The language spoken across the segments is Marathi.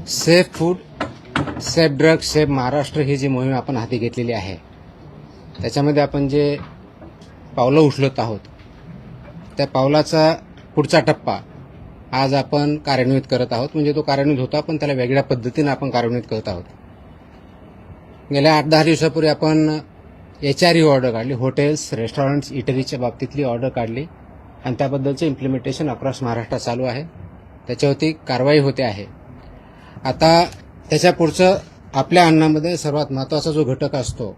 Safe food, safe drug, safe Maharashtra ही जी मोहीम आपण हाती घेतलेली आहे त्याच्यामध्ये आपण जे पावलं उचलत आहोत त्या पावलाचा पुढचा टप्पा आज आपण कार्यान्वित करत आहोत. म्हणजे तो कार्यान्वित होता पण त्याला वेगळ्या पद्धतीने आपण कार्यान्वित करत आहोत. गेल्या 8-10 दिवसापूर्वी आपण HRE ऑर्डर काढली, हॉटेल्स, रेस्टॉरंट्स, इटरीच्या बाबतीतली ऑर्डर काढली आणि त्याबद्दलचे इम्प्लिमेंटेशन अक्रॉस महाराष्ट्र चालू आहे. त्याच्यावरती कारवाई होते आहे. आता त्याच्या पुढचं आपल्या अन्नामध्ये सर्वात महत्त्वाचा जो घटक असतो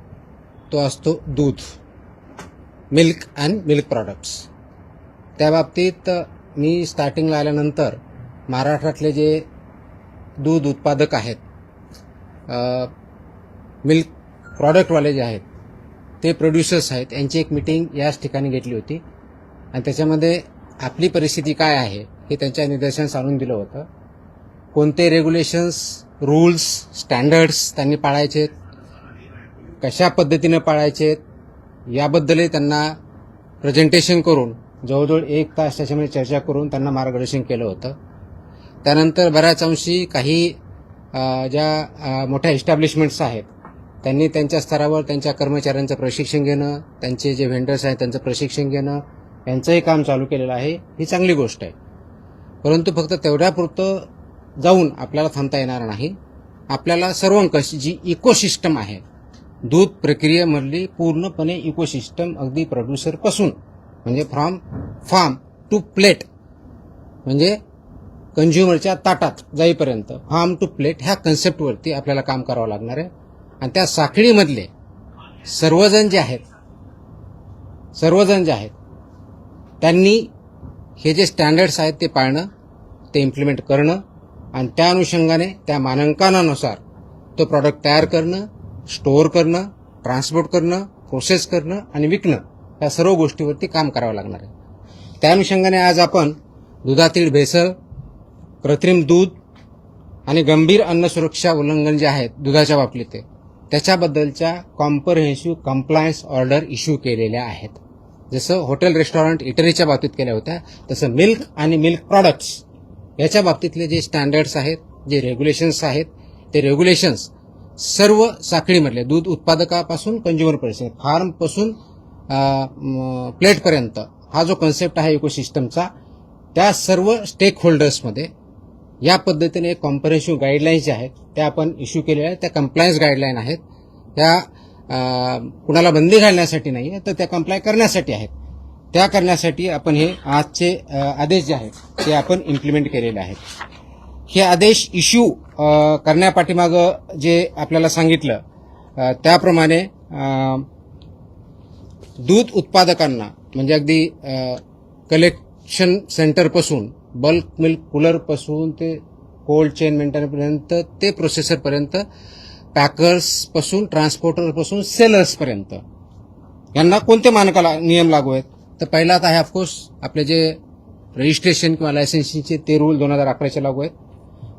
तो असतो दूध, मिल्क अँड मिल्क प्रॉडक्ट्स. त्या बाबतीत मी स्टार्टिंगला आल्यानंतर महाराष्ट्रातले जे दूध उत्पादक आहेत, मिल्क प्रॉडक्टवाले जे आहेत, ते प्रोड्युसर्स आहेत, यांची एक मीटिंग याच ठिकाणी घेतली होती आणि त्याच्यामध्ये आपली परिस्थिती काय आहे हे त्यांच्या निदर्शनास आणून दिलं होतं. कोणते रेग्युलेशन्स, रूल्स, स्टँडर्ड्स त्यांनी पाळायचे, कशा पद्धतीनं पाळायचे याबद्दलही त्यांना प्रेझेंटेशन करून जवळजवळ 1 तास त्याच्यामध्ये चर्चा करून त्यांना मार्गदर्शन केलं होतं. त्यानंतर बऱ्याच अंशी काही ज्या मोठ्या इस्टॅब्लिशमेंट्स आहेत त्यांनी त्यांच्या स्तरावर त्यांच्या कर्मचाऱ्यांचं प्रशिक्षण घेणं, त्यांचे जे व्हेंडर्स आहेत त्यांचं प्रशिक्षण घेणं यांचंही काम चालू केलेलं आहे. ही चांगली गोष्ट आहे. परंतु फक्त तेवढ्यापुरतं जाऊन आपल्याला थांबता येणार नाही. आपल्याला सर्वंकष जी इकोसिस्टम आहे, दूध प्रक्रियेमधली पूर्णपणे इकोसिस्टम, अगदी प्रोड्युसरपासून म्हणजे फ्रॉम फार्म टू प्लेट म्हणजे कंझ्युमरच्या ताटात जाईपर्यंत फार्म टू प्लेट ह्या कन्सेप्टवरती आपल्याला काम करावं लागणार आहे. आणि त्या साखळीमधले सर्वजण जे आहेत त्यांनी हे जे स्टँडर्ड्स आहेत ते पाळणं, ते इम्प्लिमेंट करणं आणि त्या अनुषंगाने त्या मानांकनानुसार तो प्रॉडक्ट तयार करणं, स्टोअर करणं, ट्रान्सपोर्ट करणं, प्रोसेस करणं आणि विकणं या सर्व गोष्टीवरती काम करावं लागणार आहे. त्या अनुषंगाने आज आपण दुधातील भेसळ, कृत्रिम दूध आणि गंभीर अन्न सुरक्षा उल्लंघन जे आहेत दुधाच्या बाबतीत त्याच्याबद्दलच्या कॉम्प्रहेन्सिव्ह कंप्लायन्स ऑर्डर इश्यू केलेल्या आहेत. जसं हॉटेल, रेस्टॉरंट, इटरीच्या बाबतीत केल्या होत्या तसं मिल्क आणि मिल्क प्रॉडक्ट्स याच्या बाबतीतले जे स्टँडर्ड्स आहेत, जे रेग्युलेशन्स आहेत, ते रेग्युलेशन्स सर्व साखळीमधले दूध उत्पादकापासून कंझ्युमरपर्यंत, फार्मपासून प्लेटपर्यंत हा जो कन्सेप्ट आहे इकोसिस्टमचा, त्या सर्व स्टेक होल्डर्समध्ये या पद्धतीने कॉम्प्रहेन्सिव्ह गाईडलाईन्स ज्या आहेत त्या आपण इश्यू केलेल्या आहेत. त्या कंप्लायन्स गाईडलाईन आहेत. त्या कुणाला बंदी घालण्यासाठी नाही आहे तर त्या कंप्लाय करण्यासाठी आहेत. त्या करण्यासाठी आपण हे आजचे आदेश जे आहेत ते आपण इम्प्लिमेंट केलेले आहेत. हे आदेश इश्यू करण्यापाठीमागं जे आपल्याला सांगितलं त्याप्रमाणे दूध उत्पादकांना म्हणजे अगदी कलेक्शन सेंटरपासून, बल्क मिल्क कूलरपासून ते कोल्ड चेन मेंटेनपर्यंत ते प्रोसेसरपर्यंत, पॅकर्सपासून, ट्रान्सपोर्टरपासून सेलर्सपर्यंत यांना कोणते मानकाला नियम लागू आहेत. तर पहिला आता आहे ऑफकोर्स आपले जे रजिस्ट्रेशन किंवा लायसन्सिंगचे ते रूल 2011चे लागू आहेत.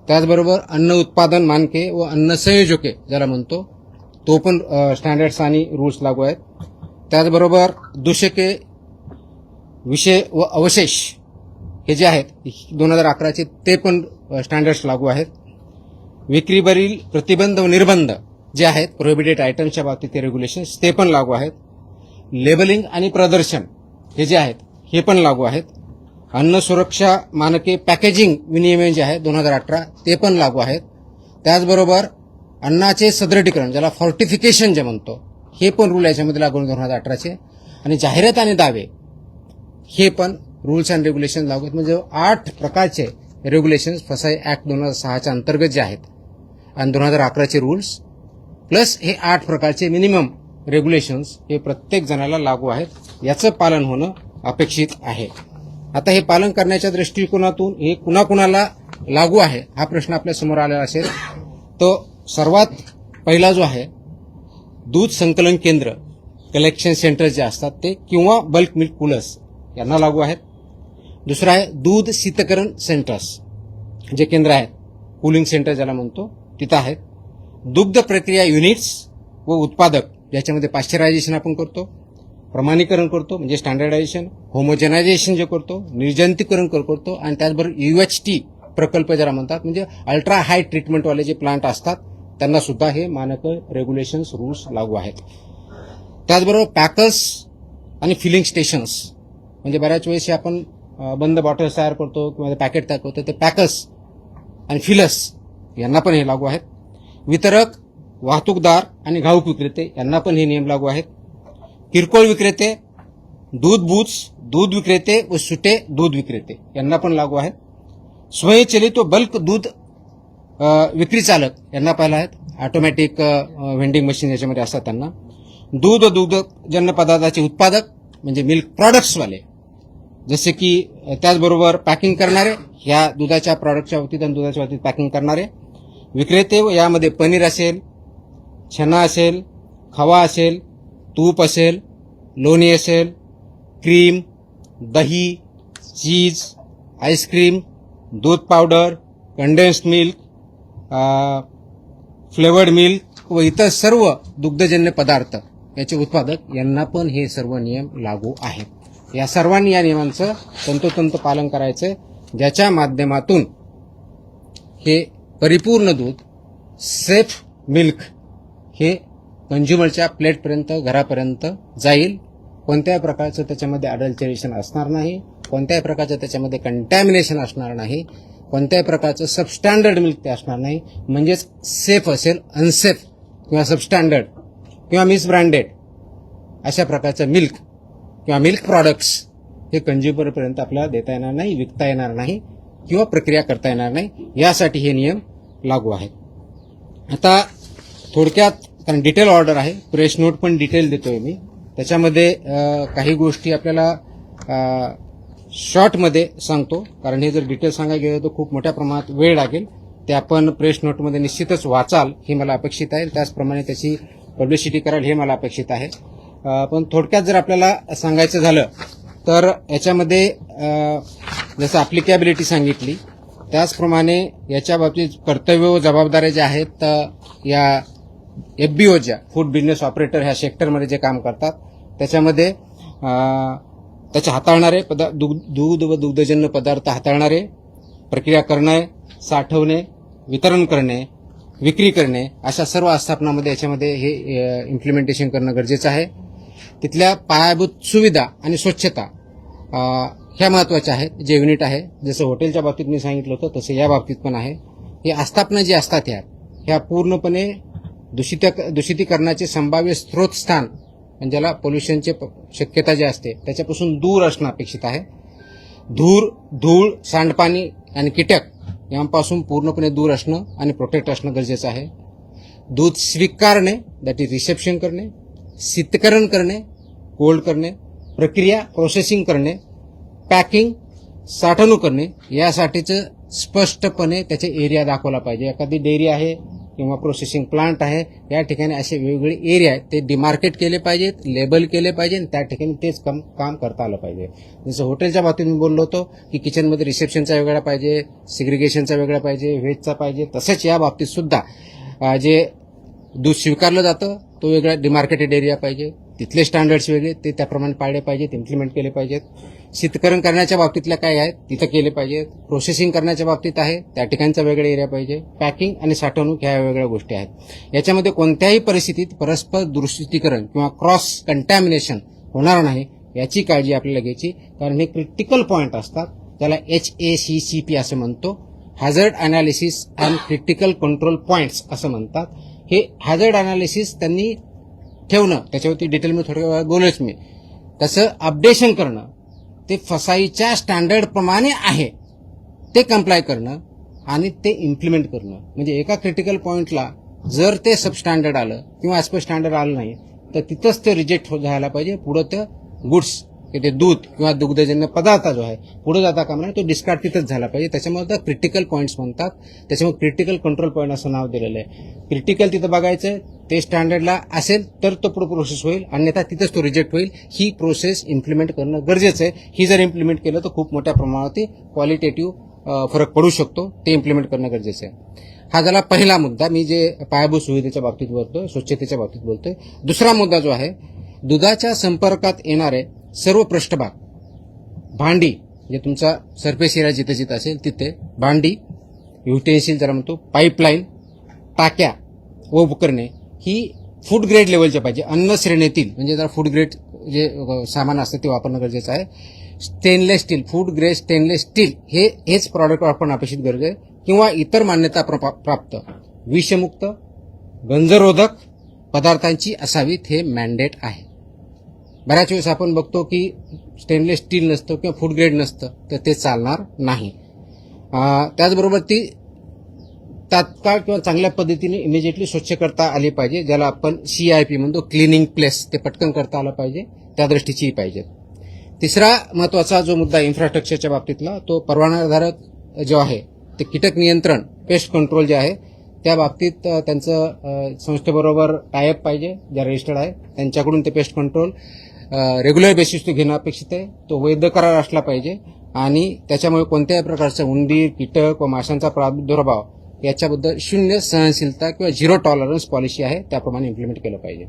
त्याचबरोबर अन्न उत्पादन मानके व अन्न संयोजके ज्याला म्हणतो तो पण स्टँडर्ड्स आणि रूल्स लागू आहेत. त्याचबरोबर दूषके, विषय व अवशेष हे जे आहेत 2011चे ते पण स्टँडर्ड्स लागू आहेत. विक्रीवरील प्रतिबंध व निर्बंध जे आहेत प्रोहिबिटेड आयटम्सच्या बाबतीत ते रेग्युलेशन्स ते पण लागू आहेत. लेबलिंग आणि प्रदर्शन हे जे आहेत हे पण लागू आहेत. अन्न सुरक्षा मानके पॅकेजिंग विनियमन जे आहे 2018 ते पण लागू आहेत. त्याचबरोबर अन्नाचे सदृढीकरण ज्याला फॉर्टिफिकेशन जे म्हणतो हे पण रूल याच्यामध्ये लागू 2018चे. आणि जाहिरात आणि दावे हे पण रूल्स अँड रेग्युलेशन लागू आहेत. म्हणजे 8 प्रकारचे रेग्युलेशन्स फसाई ऍक्ट 2006च्या अंतर्गत जे आहेत आणि 2011चे रूल्स प्लस हे 8 प्रकारचे मिनिमम रेग्युलेशन्स हे प्रत्येक जणाला लागू आहेत. याचं पालन होणं अपेक्षित आहे. आता हे पालन करण्याच्या दृष्टिकोनातून हे कुणाकुणाला लागू आहे हा प्रश्न आपल्या समोर आलेला असेल. तो सर्वात पहिला जो आहे दूध संकलन केंद्र, कलेक्शन सेंटर जे असतात ते किंवा बल्क मिल्क कूलर्स यांना लागू आहेत. दुसरं आहे दूध शीतकरण सेंटर्स जे केंद्र आहेत, कूलिंग सेंटर ज्याला म्हणतो तिथं आहेत. दुग्ध प्रक्रिया युनिट्स व उत्पादक ज्याच्यामध्ये पाश्चरायझेशन आपण करतो, प्रमाणीकरण करतो म्हणजे स्टँडर्डायझेशन, होमोजेनायझेशन जे करतो, निर्जंतुकीकरण करतो आणि त्याचबरोबर UHT प्रकल्प ज्याला म्हणतात, म्हणजे अल्ट्रा हाय ट्रीटमेंटवाले जे प्लांट असतात त्यांना सुद्धा हे मानकं, रेग्युलेशन्स, रूल्स लागू आहेत. त्याचबरोबर पॅकर्स आणि फिलिंग स्टेशन्स, म्हणजे बऱ्याच वेळेस आपण बंद बॉटल्स तयार करतो किंवा पॅकेट तयार करतो, ते पॅकर्स आणि फिलर्स यांना पण हे लागू आहेत. वितरक, वाहतूकदार आणि घाऊक विक्रेते यांना पण हे नियम लागू आहेत. किरकोळ विक्रेते, दूध बूथ्स, दूध विक्रेते व सुटे दूध विक्रेते यांना पण लागू आहेत. स्वयंचलित व बल्क दूध विक्री चालक यांना पाहिलं आहेत. ऑटोमॅटिक व्हेंडिंग मशीन याच्यामध्ये असतात त्यांना. दूध व दुग्धजन्य पदार्थाचे उत्पादक म्हणजे मिल्क प्रॉडक्ट्सवाले, जसे की त्याचबरोबर पॅकिंग करणारे, ह्या दुधाच्या प्रॉडक्टच्या बाबतीत आणि दुधाच्या बाबतीत पॅकिंग करणारे विक्रेते, व यामध्ये पनीर असेल, छना असेल, खवा असेल, तूप असेल, लोणी असेल, क्रीम, दही, चीज, आईस्क्रीम, दूध powder, condensed milk, flavoured milk व इतर सर्व दुग्धजन्य पदार्थ याचे उत्पादक यांना पण हे सर्व नियम लागू आहेत. या सर्वांनी या नियमांचं तंतोतंत पालन करायचं, ज्याच्या माध्यमातून हे परिपूर्ण दूध, सेफ मिल्क हे कंझ्युमरच्या प्लेटपर्यंत, घरापर्यंत जाईल. कोणत्याही प्रकारचं त्याच्यामध्ये अडल्टरेशन असणार नाही, कोणत्याही प्रकारचं त्याच्यामध्ये कंटॅमिनेशन असणार नाही, कोणत्याही प्रकारचं सबस्टँडर्ड मिल्क ते असणार नाही. म्हणजेच सेफ असेल, अनसेफ किंवा सबस्टँडर्ड किंवा मिसब्रँडेड अशा प्रकारचं मिल्क किंवा मिल्क प्रॉडक्ट्स हे कंझ्युमरपर्यंत आपल्याला देता येणार नाही, विकता येणार नाही किंवा प्रक्रिया करता येणार नाही. यासाठी हे नियम लागू आहेत. आता थोडक्यात, कारण डिटेल ऑर्डर आहे, प्रेस नोट पण डिटेल देतोय मी, त्याच्यामध्ये काही गोष्टी आपल्याला शॉर्टमध्ये सांगतो, कारण हे जर डिटेल सांगायला गेलं तर खूप मोठ्या प्रमाणात वेळ लागेल. ते आपण प्रेस नोटमध्ये निश्चितच वाचाल हे मला अपेक्षित आहे, त्याचप्रमाणे त्याची पब्लिसिटी कराल हे मला अपेक्षित आहे. पण थोडक्यात जर आपल्याला सांगायचं झालं तर याच्यामध्ये जसं ॲप्लिकेबिलिटी सांगितली, त्याचप्रमाणे याच्या बाबतीत कर्तव्य व जबाबदाऱ्या ज्या आहेत, या FBO ज्या फूड बिझनेस ऑपरेटर ह्या सेक्टरमध्ये जे काम करतात त्याच्यामध्ये त्याचे हाताळणारे दूध व दुग्धजन्य पदार्थ हाताळणारे, प्रक्रिया करणे, साठवणे, वितरण करणे, विक्री करणे अशा सर्व आस्थापनामध्ये याच्यामध्ये हे इम्प्लिमेंटेशन करणं गरजेचं आहे. तिथल्या पायाभूत सुविधा आणि स्वच्छता ह्या महत्त्वाच्या आहेत. जे युनिट आहे, जसं हॉटेलच्या बाबतीत मी सांगितलं होतं तसं या बाबतीत पण आहे. हे आस्थापना जी असतात ह्या पूर्णपणे दूषितीकरणाचे संभाव्य स्त्रोतस्थान, म्हणजे ज्याला पोल्युशनची शक्यता जी असते त्याच्यापासून दूर असणं अपेक्षित आहे. धूळ, सांडपाणी आणि कीटक यांपासून पूर्णपणे दूर असणं आणि प्रोटेक्ट असणं गरजेचं आहे. दूध स्वीकारणे, दॅट इज रिसेप्शन करणे, शीतकरण करणे, कोल्ड करणे, प्रक्रिया प्रोसेसिंग करणे, पॅकिंग, साठवणूक करणे यासाठीचं स्पष्टपणे त्याचे एरिया दाखवला पाहिजे. एखादी डेअरी आहे किंवा प्रोसेसिंग प्लांट आहे, या ठिकाणी असे वेगवेगळे एरिया आहेत, ते डिमार्केट केले पाहिजेत, लेबल केले पाहिजे आणि त्या ठिकाणी तेच काम करता आलं पाहिजे. जसं हॉटेलच्या बाबतीत मी बोललो होतो की किचनमध्ये रिसेप्शनचा वेगळा पाहिजे, सिग्रिगेशनचा वेगळा पाहिजे, व्हेजचा पाहिजे, तसंच या बाबतीत सुद्धा जे दूध स्वीकारलं जातं तो वेगळा डिमार्केटेड एरिया पाहिजे, तिथले स्टँडर्ड्स वेगळे, ते त्याप्रमाणे पाळले पाहिजेत, इम्प्लिमेंट केले पाहिजेत. शीतकरण करण्याच्या बाबतीतल्या काय आहेत तिथं केले पाहिजेत. प्रोसेसिंग करण्याच्या बाबतीत आहे त्या ठिकाणचा वेगळा एरिया पाहिजे. पॅकिंग आणि साठवणूक ह्या वेगळ्या गोष्टी आहेत. याच्यामध्ये कोणत्याही परिस्थितीत परस्पर दूषितीकरण किंवा क्रॉस कंटॅमिनेशन होणार नाही याची काळजी आपल्याला घ्यायची, कारण हे क्रिटिकल पॉईंट असतात. त्याला HACCP असं म्हणतो, hazard analysis and critical control points असं म्हणतात. हे हॅझर्ड अनालिसिस त्यांनी ठेवणं, त्याच्यावरती डिटेलमध्ये थोड्या वेळा बोलच मी, तसं अपडेशन करणं, ते फसाईच्या स्टँडर्ड प्रमाणे आहे ते कंप्लाय करणं आणि ते इम्प्लिमेंट करणं. म्हणजे एका क्रिटिकल पॉइंटला जर ते सबस्टँडर्ड आलं किंवा ॲज पर स्टँडर्ड आलं नाही तर तिथंच ते रिजेक्ट झाला पाहिजे. पुढं ते गुड्स, ते दूध किंवा दुग्धजन्य पदार्थ जो आहे पुढे जाता कामा नये, तो डिस्कार्ड तिथंच झाला पाहिजे. त्याच्यामुळे त्या क्रिटिकल पॉईंट्स म्हणतात, त्याच्यामुळे क्रिटिकल कंट्रोल पॉईंट असं नाव दिलेलं आहे. क्रिटिकल तिथं बघायचं, ते स्टँडर्डला असेल तर तो पुढे प्रोसेस होईल, अन्यथा तिथंच तो रिजेक्ट होईल. ही प्रोसेस इम्प्लिमेंट करणं गरजेचं आहे. ही जर इम्प्लिमेंट केलं तर खूप मोठ्या प्रमाणात क्वालिटेटिव्ह फरक पडू शकतो, ते इम्प्लिमेंट करणं गरजेचं आहे. हा झाला पहिला मुद्दा, मी जे पायाभूत सुविधेच्या बाबतीत बोलतोय, स्वच्छतेच्या बाबतीत बोलतोय. दुसरा मुद्दा जो आहे, दुधाच्या संपर्कात येणारे सर्व पृष्ठभाग, भांडी म्हणजे तुमचा सरफेस एरिया जिथे जिथे असेल तिथे भांडी, युटेन्सिल ज्याला म्हणतो, पाईपलाईन, टाक्या व उपकरणे ही फूड ग्रेड लेवलच्या पाहिजे. अन्न श्रेणीतील म्हणजे जरा फूड ग्रेड जे सामान असतं ते वापरणं गरजेचं आहे. Stainless steel, food grade stainless steel हेच प्रॉडक्ट वापरणं अपेक्षित गरज आहे, किंवा इतर मान्यता प्राप्त विषमुक्त गंजरोधक पदार्थांची असावीत हे मॅन्डेट आहे. बऱ्याच वेळेस आपण बघतो की स्टेनलेस स्टील नसतं किंवा फूड ग्रेड नसतं तर ते चालणार नाही. त्याचबरोबर ती तात्काळ किंवा चांगल्या पद्धतीने इमिजिएटली स्वच्छ करता आली पाहिजे, ज्याला आपण CIP म्हणतो, क्लिनिंग प्लेस, ते पटकन करता आलं पाहिजे, त्या दृष्टीचीही पाहिजे. तिसरा महत्वाचा जो मुद्दा इन्फ्रास्ट्रक्चरच्या बाबतीतला तो परवानाधारक जो आहे ते कीटक नियंत्रण, पेस्ट कंट्रोल जे आहे त्या बाबतीत त्यांचं संस्थेबरोबर टायअप पाहिजे, ज्या रजिस्टर्ड आहे त्यांच्याकडून ते पेस्ट कंट्रोल रेग्युलर बेसिस घेणं अपेक्षित आहे. तो वैध करार असला पाहिजे आणि त्याच्यामुळे कोणत्याही प्रकारचा उंदीर, कीटक व माशांचा प्रादुर्भाव याच्याबद्दल शून्य सहनशीलता किंवा झिरो टॉलरन्स पॉलिसी आहे त्याप्रमाणे इम्प्लिमेंट केलं पाहिजे.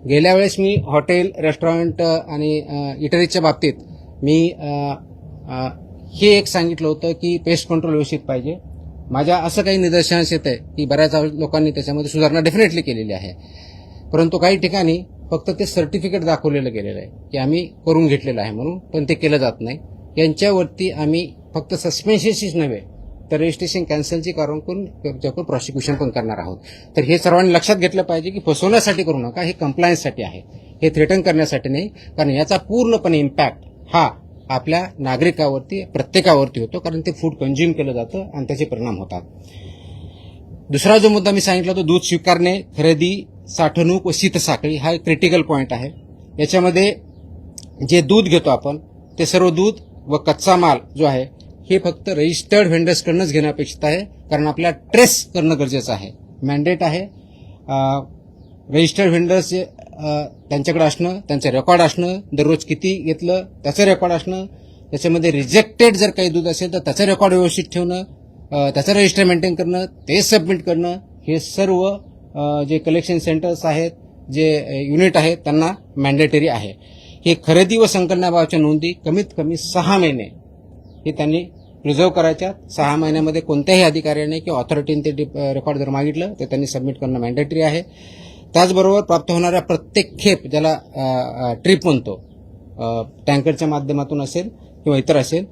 गेल्या वेळेस मी हॉटेल, रेस्टॉरंट आणि इटरीच्या बाबतीत मी हे एक सांगितलं होतं की पेस्ट कंट्रोल व्यवस्थित पाहिजे. माझ्या असं काही निदर्शनास येत आहे की बऱ्याच लोकांनी त्याच्यामध्ये सुधारणा डेफिनेटली केलेली आहे, परंतु काही ठिकाणी फक्त ते सर्टिफिकेट दाखवलेलं गेलेलं आहे की आम्ही करून घेतलेलं आहे म्हणून, पण ते केलं जात नाही. यांच्यावरती आम्ही फक्त सस्पेन्शनशीच नव्हे तर रजिस्ट्रेशन कॅन्सलची कारवाई करून त्याच्यावर प्रॉसिक्युशन पण करणार आहोत. तर हे सर्वांनी लक्षात घेतलं पाहिजे की फसवण्यासाठी करू नका, हे कंप्लायन्ससाठी आहे, हे थ्रेटन करण्यासाठी नाही, कारण याचा पूर्णपणे इम्पॅक्ट हा आपल्या नागरिकावरती, प्रत्येकावरती होतो, कारण ते फूड कंझ्युम केलं जातं आणि त्याचे परिणाम होतात. दुसरा जो मुद्दा मी सांगितला तो दूध स्वीकारणे, खरेदी, साठवणूक व शीतसाखळी हा एक क्रिटिकल पॉईंट आहे. याच्यामध्ये जे दूध घेतो आपण ते सर्व दूध व कच्चा माल जो आहे हे फक्त रजिस्टर्ड व्हेंडर्सकडूनच घेणं अपेक्षित आहे, कारण आपल्याला ट्रेस करणं गरजेचं आहे, मॅन्डेट आहे. रजिस्टर्ड व्हेंडर्स त्यांच्याकडे असणं, त्यांचं रेकॉर्ड असणं, दररोज किती घेतलं त्याचं रेकॉर्ड असणं, त्याच्यामध्ये रिजेक्टेड जर काही दूध असेल तर त्याचं रेकॉर्ड व्यवस्थित ठेवणं, त्याचं रजिस्टर मेंटेन करणं, ते सबमिट करणं, हे सर्व जे कलेक्शन सेंटर्स आहेत, जे युनिट आहेत त्यांना मॅन्डेटरी आहे. हे खरेदी व संकलनाभावाच्या नोंदी कमीत कमी 6 महिने हे त्यांनी प्रिझर्व्ह करायच्या. 6 महिन्यामध्ये कोणत्याही अधिकाऱ्याने किंवा ऑथॉरिटीने ते रेकॉर्ड जर मागितलं तर त्यांनी सबमिट करणं मॅन्डेटरी आहे. त्याचबरोबर प्राप्त होणाऱ्या प्रत्येक खेप, ज्याला ट्रिप म्हणतो, टँकरच्या माध्यमातून असेल किंवा इतर असेल,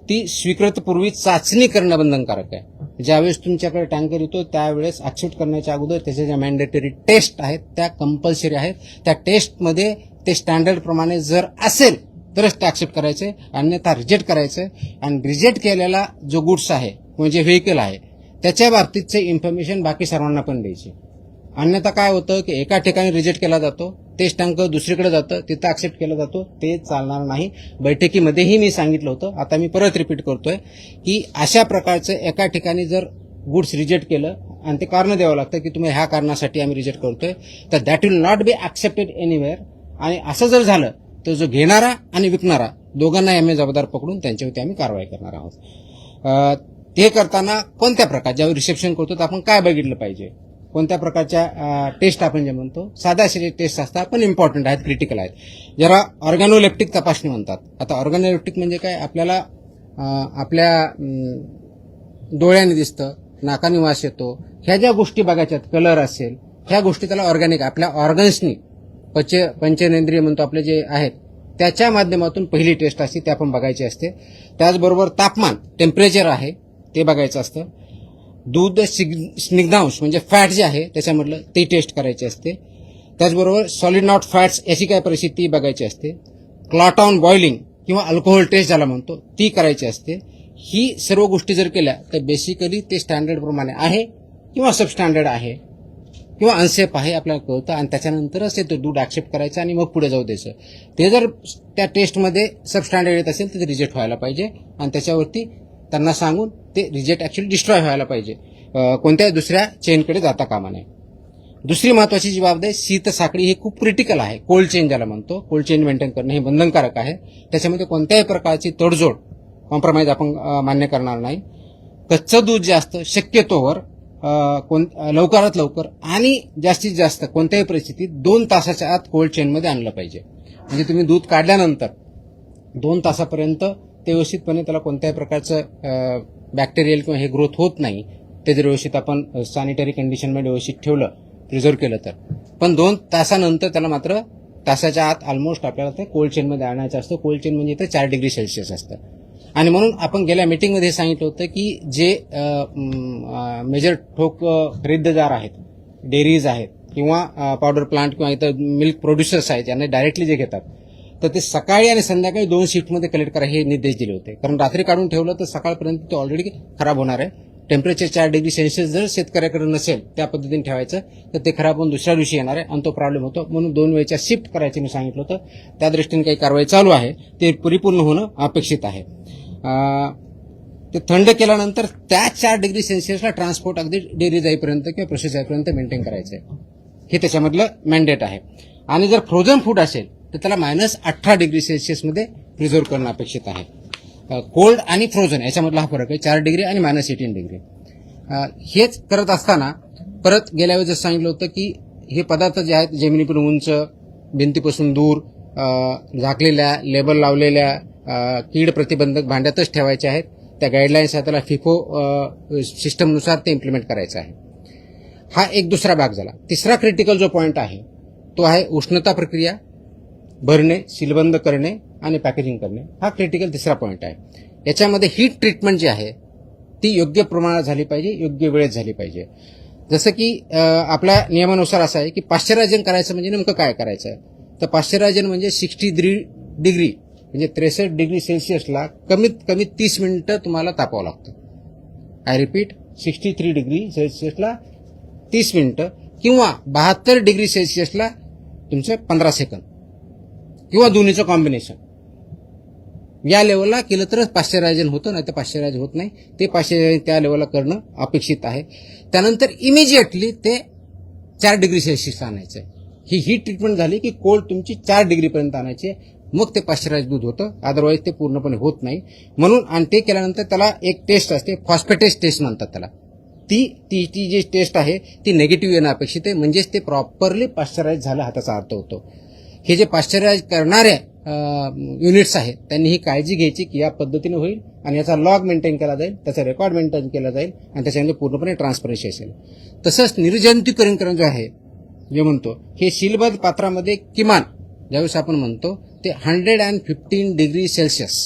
ती स्वीकृतपूर्वी चाचणी करणं बंधनकारक आहे. ज्यावेळेस तुमच्याकडे टँकर येतो त्यावेळेस ऍक्सेप्ट करण्याच्या अगोदर त्याच्या ज्या मॅन्डेटरी टेस्ट आहेत त्या कंपल्सरी आहेत. त्या टेस्टमध्ये ते स्टँडर्ड प्रमाणे जर असेल तरच ते ऍक्सेप्ट करायचे, अन्यथा रिजेक्ट करायचं. आणि रिजेक्ट केलेला जो गुड्स आहे म्हणजे व्हेकल आहे त्याच्या बाबतीतचे इन्फॉर्मेशन बाकी सर्वांना पण द्यायची. अन्यथा काय होतं की एका ठिकाणी रिजेक्ट केला जातो, तेच टँकर दुसरीकडे जातं, तिथं ऍक्सेप्ट केला जातो, ते चालणार नाही. बैठकीमध्येही मी सांगितलं होतं, आता मी परत रिपीट करतोय की अशा प्रकारचं एका ठिकाणी जर गुड्स रिजेक्ट केलं आणि ते कारण द्यावं लागतं की तुम्ही ह्या कारणासाठी आम्ही रिजेक्ट करतोय, तर that will not be accepted anywhere. आणि असं जर झालं तर जो घेणारा आणि विकणारा दोघांनाही आम्ही जबाबदार पकडून त्यांच्यावरती आम्ही कारवाई करणार आहोत. ते करताना कोणत्या प्रकार, ज्यावेळी रिसेप्शन करतो तर आपण काय बघितलं पाहिजे, कोणत्या प्रकारच्या टेस्ट आपण जे म्हणतो, साध्या असे टेस्ट असतात पण इम्पॉर्टंट आहेत, क्रिटिकल आहेत, ज्याला ऑर्गॅनोलेप्टिक तपासणी म्हणतात. आता ऑर्गॅनोलेप्टिक म्हणजे काय, आपल्याला आपल्या डोळ्याने दिसतं, नाकाने वास येतो, ह्या ज्या गोष्टी बघायच्यात, कलर असेल, ह्या गोष्टी त्याला ऑर्गॅनिक, आपल्या ऑर्गन्सनी, पंचेंद्रिय म्हणतो आपले जे आहेत त्याच्या माध्यमातून पहिली टेस्ट असते, ते आपण बघायची असते. त्याचबरोबर तापमान, टेम्परेचर आहे ते बघायचं असतं. दूध स्निग्धांश म्हणजे फॅट जे आहे त्याच्यामधलं ते टेस्ट करायचे असते. त्याचबरोबर सॉलिड नॉट फॅट्स याची काय परिस्थिती बघायची असते. क्लॉट ऑन बॉइलिंग किंवा अल्कोहोल टेस्ट ज्याला म्हणतो ती करायची असते. ही सर्व गोष्टी जर केल्या तर बेसिकली ते स्टँडर्ड प्रमाणे आहे किंवा सबस्टँडर्ड आहे किंवा अनसेफ आहे आपल्याला कळतं, आणि त्याच्यानंतरच ते दूध ऍक्सेप्ट करायचं आणि मग पुढे जाऊ द्यायचं. ते जर त्या टेस्टमध्ये सबस्टँडर्ड येत असेल तर ते रिजेक्ट व्हायला पाहिजे आणि त्याच्यावरती त्यांना सांगून ते रिजेक्ट ऍक्च्युअली डिस्ट्रॉय व्हायला पाहिजे, कोणत्याही दुसऱ्या चेनकडे जाता कामा नये. दुसरी महत्वाची जबाबदारी शीत साखळी, ही खूप क्रिटिकल आहे. कोल्ड चेन ज्याला म्हणतो, कोल्ड चेन मेंटेन करणं हे बंधनकारक आहे. त्याच्यामध्ये कोणत्याही प्रकारची तडजोड, कॉम्प्रोमाइज आपण मान्य करणार नाही. कच्चं दूध जे असतं शक्यतोवर लवकरात लवकर आणि जास्तीत जास्त कोणत्याही परिस्थितीत 2 तासाच्या आत कोल्ड चेनमध्ये आणलं पाहिजे. म्हणजे तुम्ही दूध काढल्यानंतर 2 तासापर्यंत ते व्यवस्थितपणे त्याला कोणत्याही प्रकारचं बॅक्टेरियल किंवा हे ग्रोथ होत नाही, ते जर व्यवस्थित आपण सॅनिटरी कंडिशनमध्ये व्यवस्थित ठेवलं, प्रिझर्व केलं तर. पण 2 तासानंतर त्याला मात्र तासाच्या आत ऑलमोस्ट आपल्याला ते कोल्ड चेनमध्ये आणायचं असतं. कोल्ड चेन म्हणजे इथं 4 डिग्री सेल्सिअस असतं. आणि म्हणून आपण गेल्या मीटिंगमध्ये सांगितलं होतं की जे मेजर ठोक खरेदीदार आहेत, डेअरीज आहेत किंवा पावडर प्लांट किंवा इथं मिल्क प्रोड्युसर्स आहेत, यांना डायरेक्टली जे घेतात, तर ते सकाळी आणि संध्याकाळी 2 शिफ्टमध्ये कलेक्ट करा हे निर्देश दिले होते. कारण रात्री काढून ठेवलं तर सकाळपर्यंत ते ऑलरेडी खराब होणार आहे. टेम्परेचर 4 डिग्री सेल्सिअस जर शेतकऱ्याकडे नसेल त्या पद्धतीने ठेवायचं तर ते खराब होऊन दुसऱ्या दिवशी येणार आहे आणि तो प्रॉब्लेम होतो. म्हणून 2 वेळच्या शिफ्ट करायची मी सांगितलं होतं. त्या दृष्टीने काही कारवाई चालू आहे, ते परिपूर्ण होणं अपेक्षित आहे. ते थंड केल्यानंतर त्या 4 डिग्री सेल्सिअसला ट्रान्सपोर्ट अगदी डेअरी जाईपर्यंत किंवा प्रोसेस जाईपर्यंत मेंटेन करायचं आहे, हे त्याच्यामधलं मॅन्डेट आहे. आणि जर फ्रोझन फूड असेल तर त्याला -18 डिग्री सेल्सिअसमध्ये प्रिझर्व करणं अपेक्षित आहे. कोल्ड आणि फ्रोझन याच्यामधला हा फरक आहे, 4 डिग्री आणि -18 डिग्री. हेच करत असताना परत गेल्या वेळेस सांगितलं होतं की हे पदार्थ जे आहेत जमिनीपासून उंच, भिंतीपासून दूर, झाकलेल्या, लेबल लावलेल्या, कीड प्रतिबंधक भांड्यातच ठेवायचे आहेत. त्या गाईडलाईन्स आहेत, त्याला फिफो सिस्टमनुसार ते इम्प्लिमेंट करायचं आहे. हा एक दुसरा भाग झाला. तिसरा क्रिटिकल जो पॉईंट आहे तो आहे उष्णता प्रक्रिया, भरणे, सीलबंद करणे आणि पॅकेजिंग करणे. हा क्रिटिकल तिसरा पॉईंट आहे. याच्यामध्ये हीट ट्रीटमेंट जी आहे ती योग्य प्रमाणात झाली पाहिजे, योग्य वेळेत झाली पाहिजे. जसं की आपल्या नियमानुसार असं आहे की पाश्चरायझन करायचं म्हणजे नेमकं काय करायचं आहे, तर पाश्चरायझन म्हणजे 63 डिग्री म्हणजे 63 डिग्री सेल्सिअसला कमीत कमी 30 मिनिटं तुम्हाला तापावं लागतं. आय रिपीट, 63 डिग्री सेल्सिअसला 30 मिनिटं किंवा 72 डिग्री सेल्सिअसला तुमचं 15 सेकंद किंवा दोन्हीचं कॉम्बिनेशन. या लेवलला केलं तरच पाश्चरायझन होतं, नाही तर पाश्चरायझन होत नाही. ते पाश्चरायझन त्या लेवलला करणं अपेक्षित आहे. त्यानंतर इमिजिएटली ते 4 डिग्री सेल्सिअसला आणायचं आहे. ही हीट ट्रीटमेंट झाली की कोल्ड तुमची 4 डिग्रीपर्यंत आणायची आहे, मग ते पाश्चरायझ दूध होतं. अदरवाईज ते पूर्णपणे होत नाही. म्हणून आणि ते केल्यानंतर त्याला एक टेस्ट असते, फॉस्फेटेज टेस्ट म्हणतात त्याला. ती जी टेस्ट आहे ती निगेटिव्ह येणं अपेक्षित आहे, म्हणजेच ते प्रॉपरली पाश्चरायझ झालं हा त्याचा अर्थ होतो. हे जे पाश्चरायझ करणाऱ्या युनिट्स आहेत त्यांनी ही काळजी घ्यायची की या पद्धतीने होईल आणि याचा लॉग मेंटेन केला जाईल, त्याचा रेकॉर्ड मेंटेन केला जाईल आणि त्याच्यामध्ये पूर्णपणे ट्रान्सपरन्सी असेल. तसंच निर्जंतुकीकरण जे आहे, जे म्हणतो, हे सीलबद्ध पात्रामध्ये किमान ज्यावेळेस आपण म्हणतो ते 115 डिग्री सेल्सिअस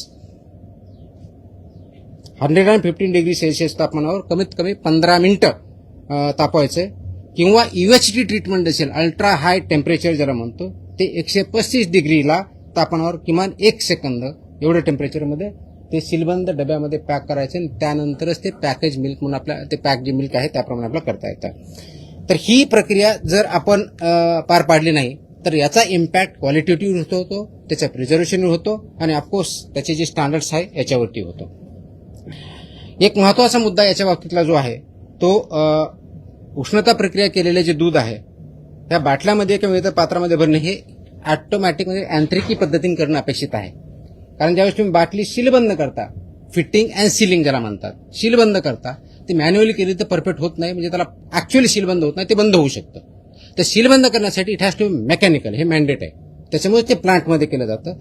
115 डिग्री सेल्सिअस तापमानावर कमीत कमी 15 मिनिटं तापवायचं. किंवा UHT ट्रीटमेंट असेल, अल्ट्रा हाय टेम्परेचर ज्याला म्हणतो, ते 135 डिग्रीला तापमानावर किमान 1 सेकंद एवढ्या टेम्परेचरमध्ये ते सीलबंद डब्यामध्ये पॅक करायचे आणि त्यानंतरच ते पॅकेज मिल्क म्हणून आपल्या ते पॅक जे मिल्क आहे त्याप्रमाणे आपल्याला करता येतं. तर ही प्रक्रिया जर आपण पार पाडली नाही तर याचा इम्पॅक्ट क्वालिटेटिव्ह होतो, त्याचा प्रिझर्वेशनवर होतो आणि ऑफकोर्स त्याचे जे स्टँडर्ड्स आहे याच्यावरती होतो. एक महत्वाचा मुद्दा याच्या बाबतीतला जो आहे तो उष्णता प्रक्रिया केलेले जे दूध आहे त्या बाटल्यामध्ये किंवा इतर पात्रामध्ये भरणे हे ऑटोमॅटिक म्हणजे यांत्रिकी पद्धतीने करणं अपेक्षित आहे. कारण ज्यावेळेस तुम्ही बाटली सीलबंद करता, फिटिंग अँड सीलिंग ज्याला म्हणतात, सीलबंद करता, ते मॅन्युअली केली तर परफेक्ट होत नाही, म्हणजे त्याला ऍक्च्युअली सीलबंद होत नाही, ते बंद होऊ शकतं. तर सीलबंद करण्यासाठी it has to be mechanical, हे मॅन्डेट आहे. त्याच्यामुळे ते प्लांटमध्ये केलं जातं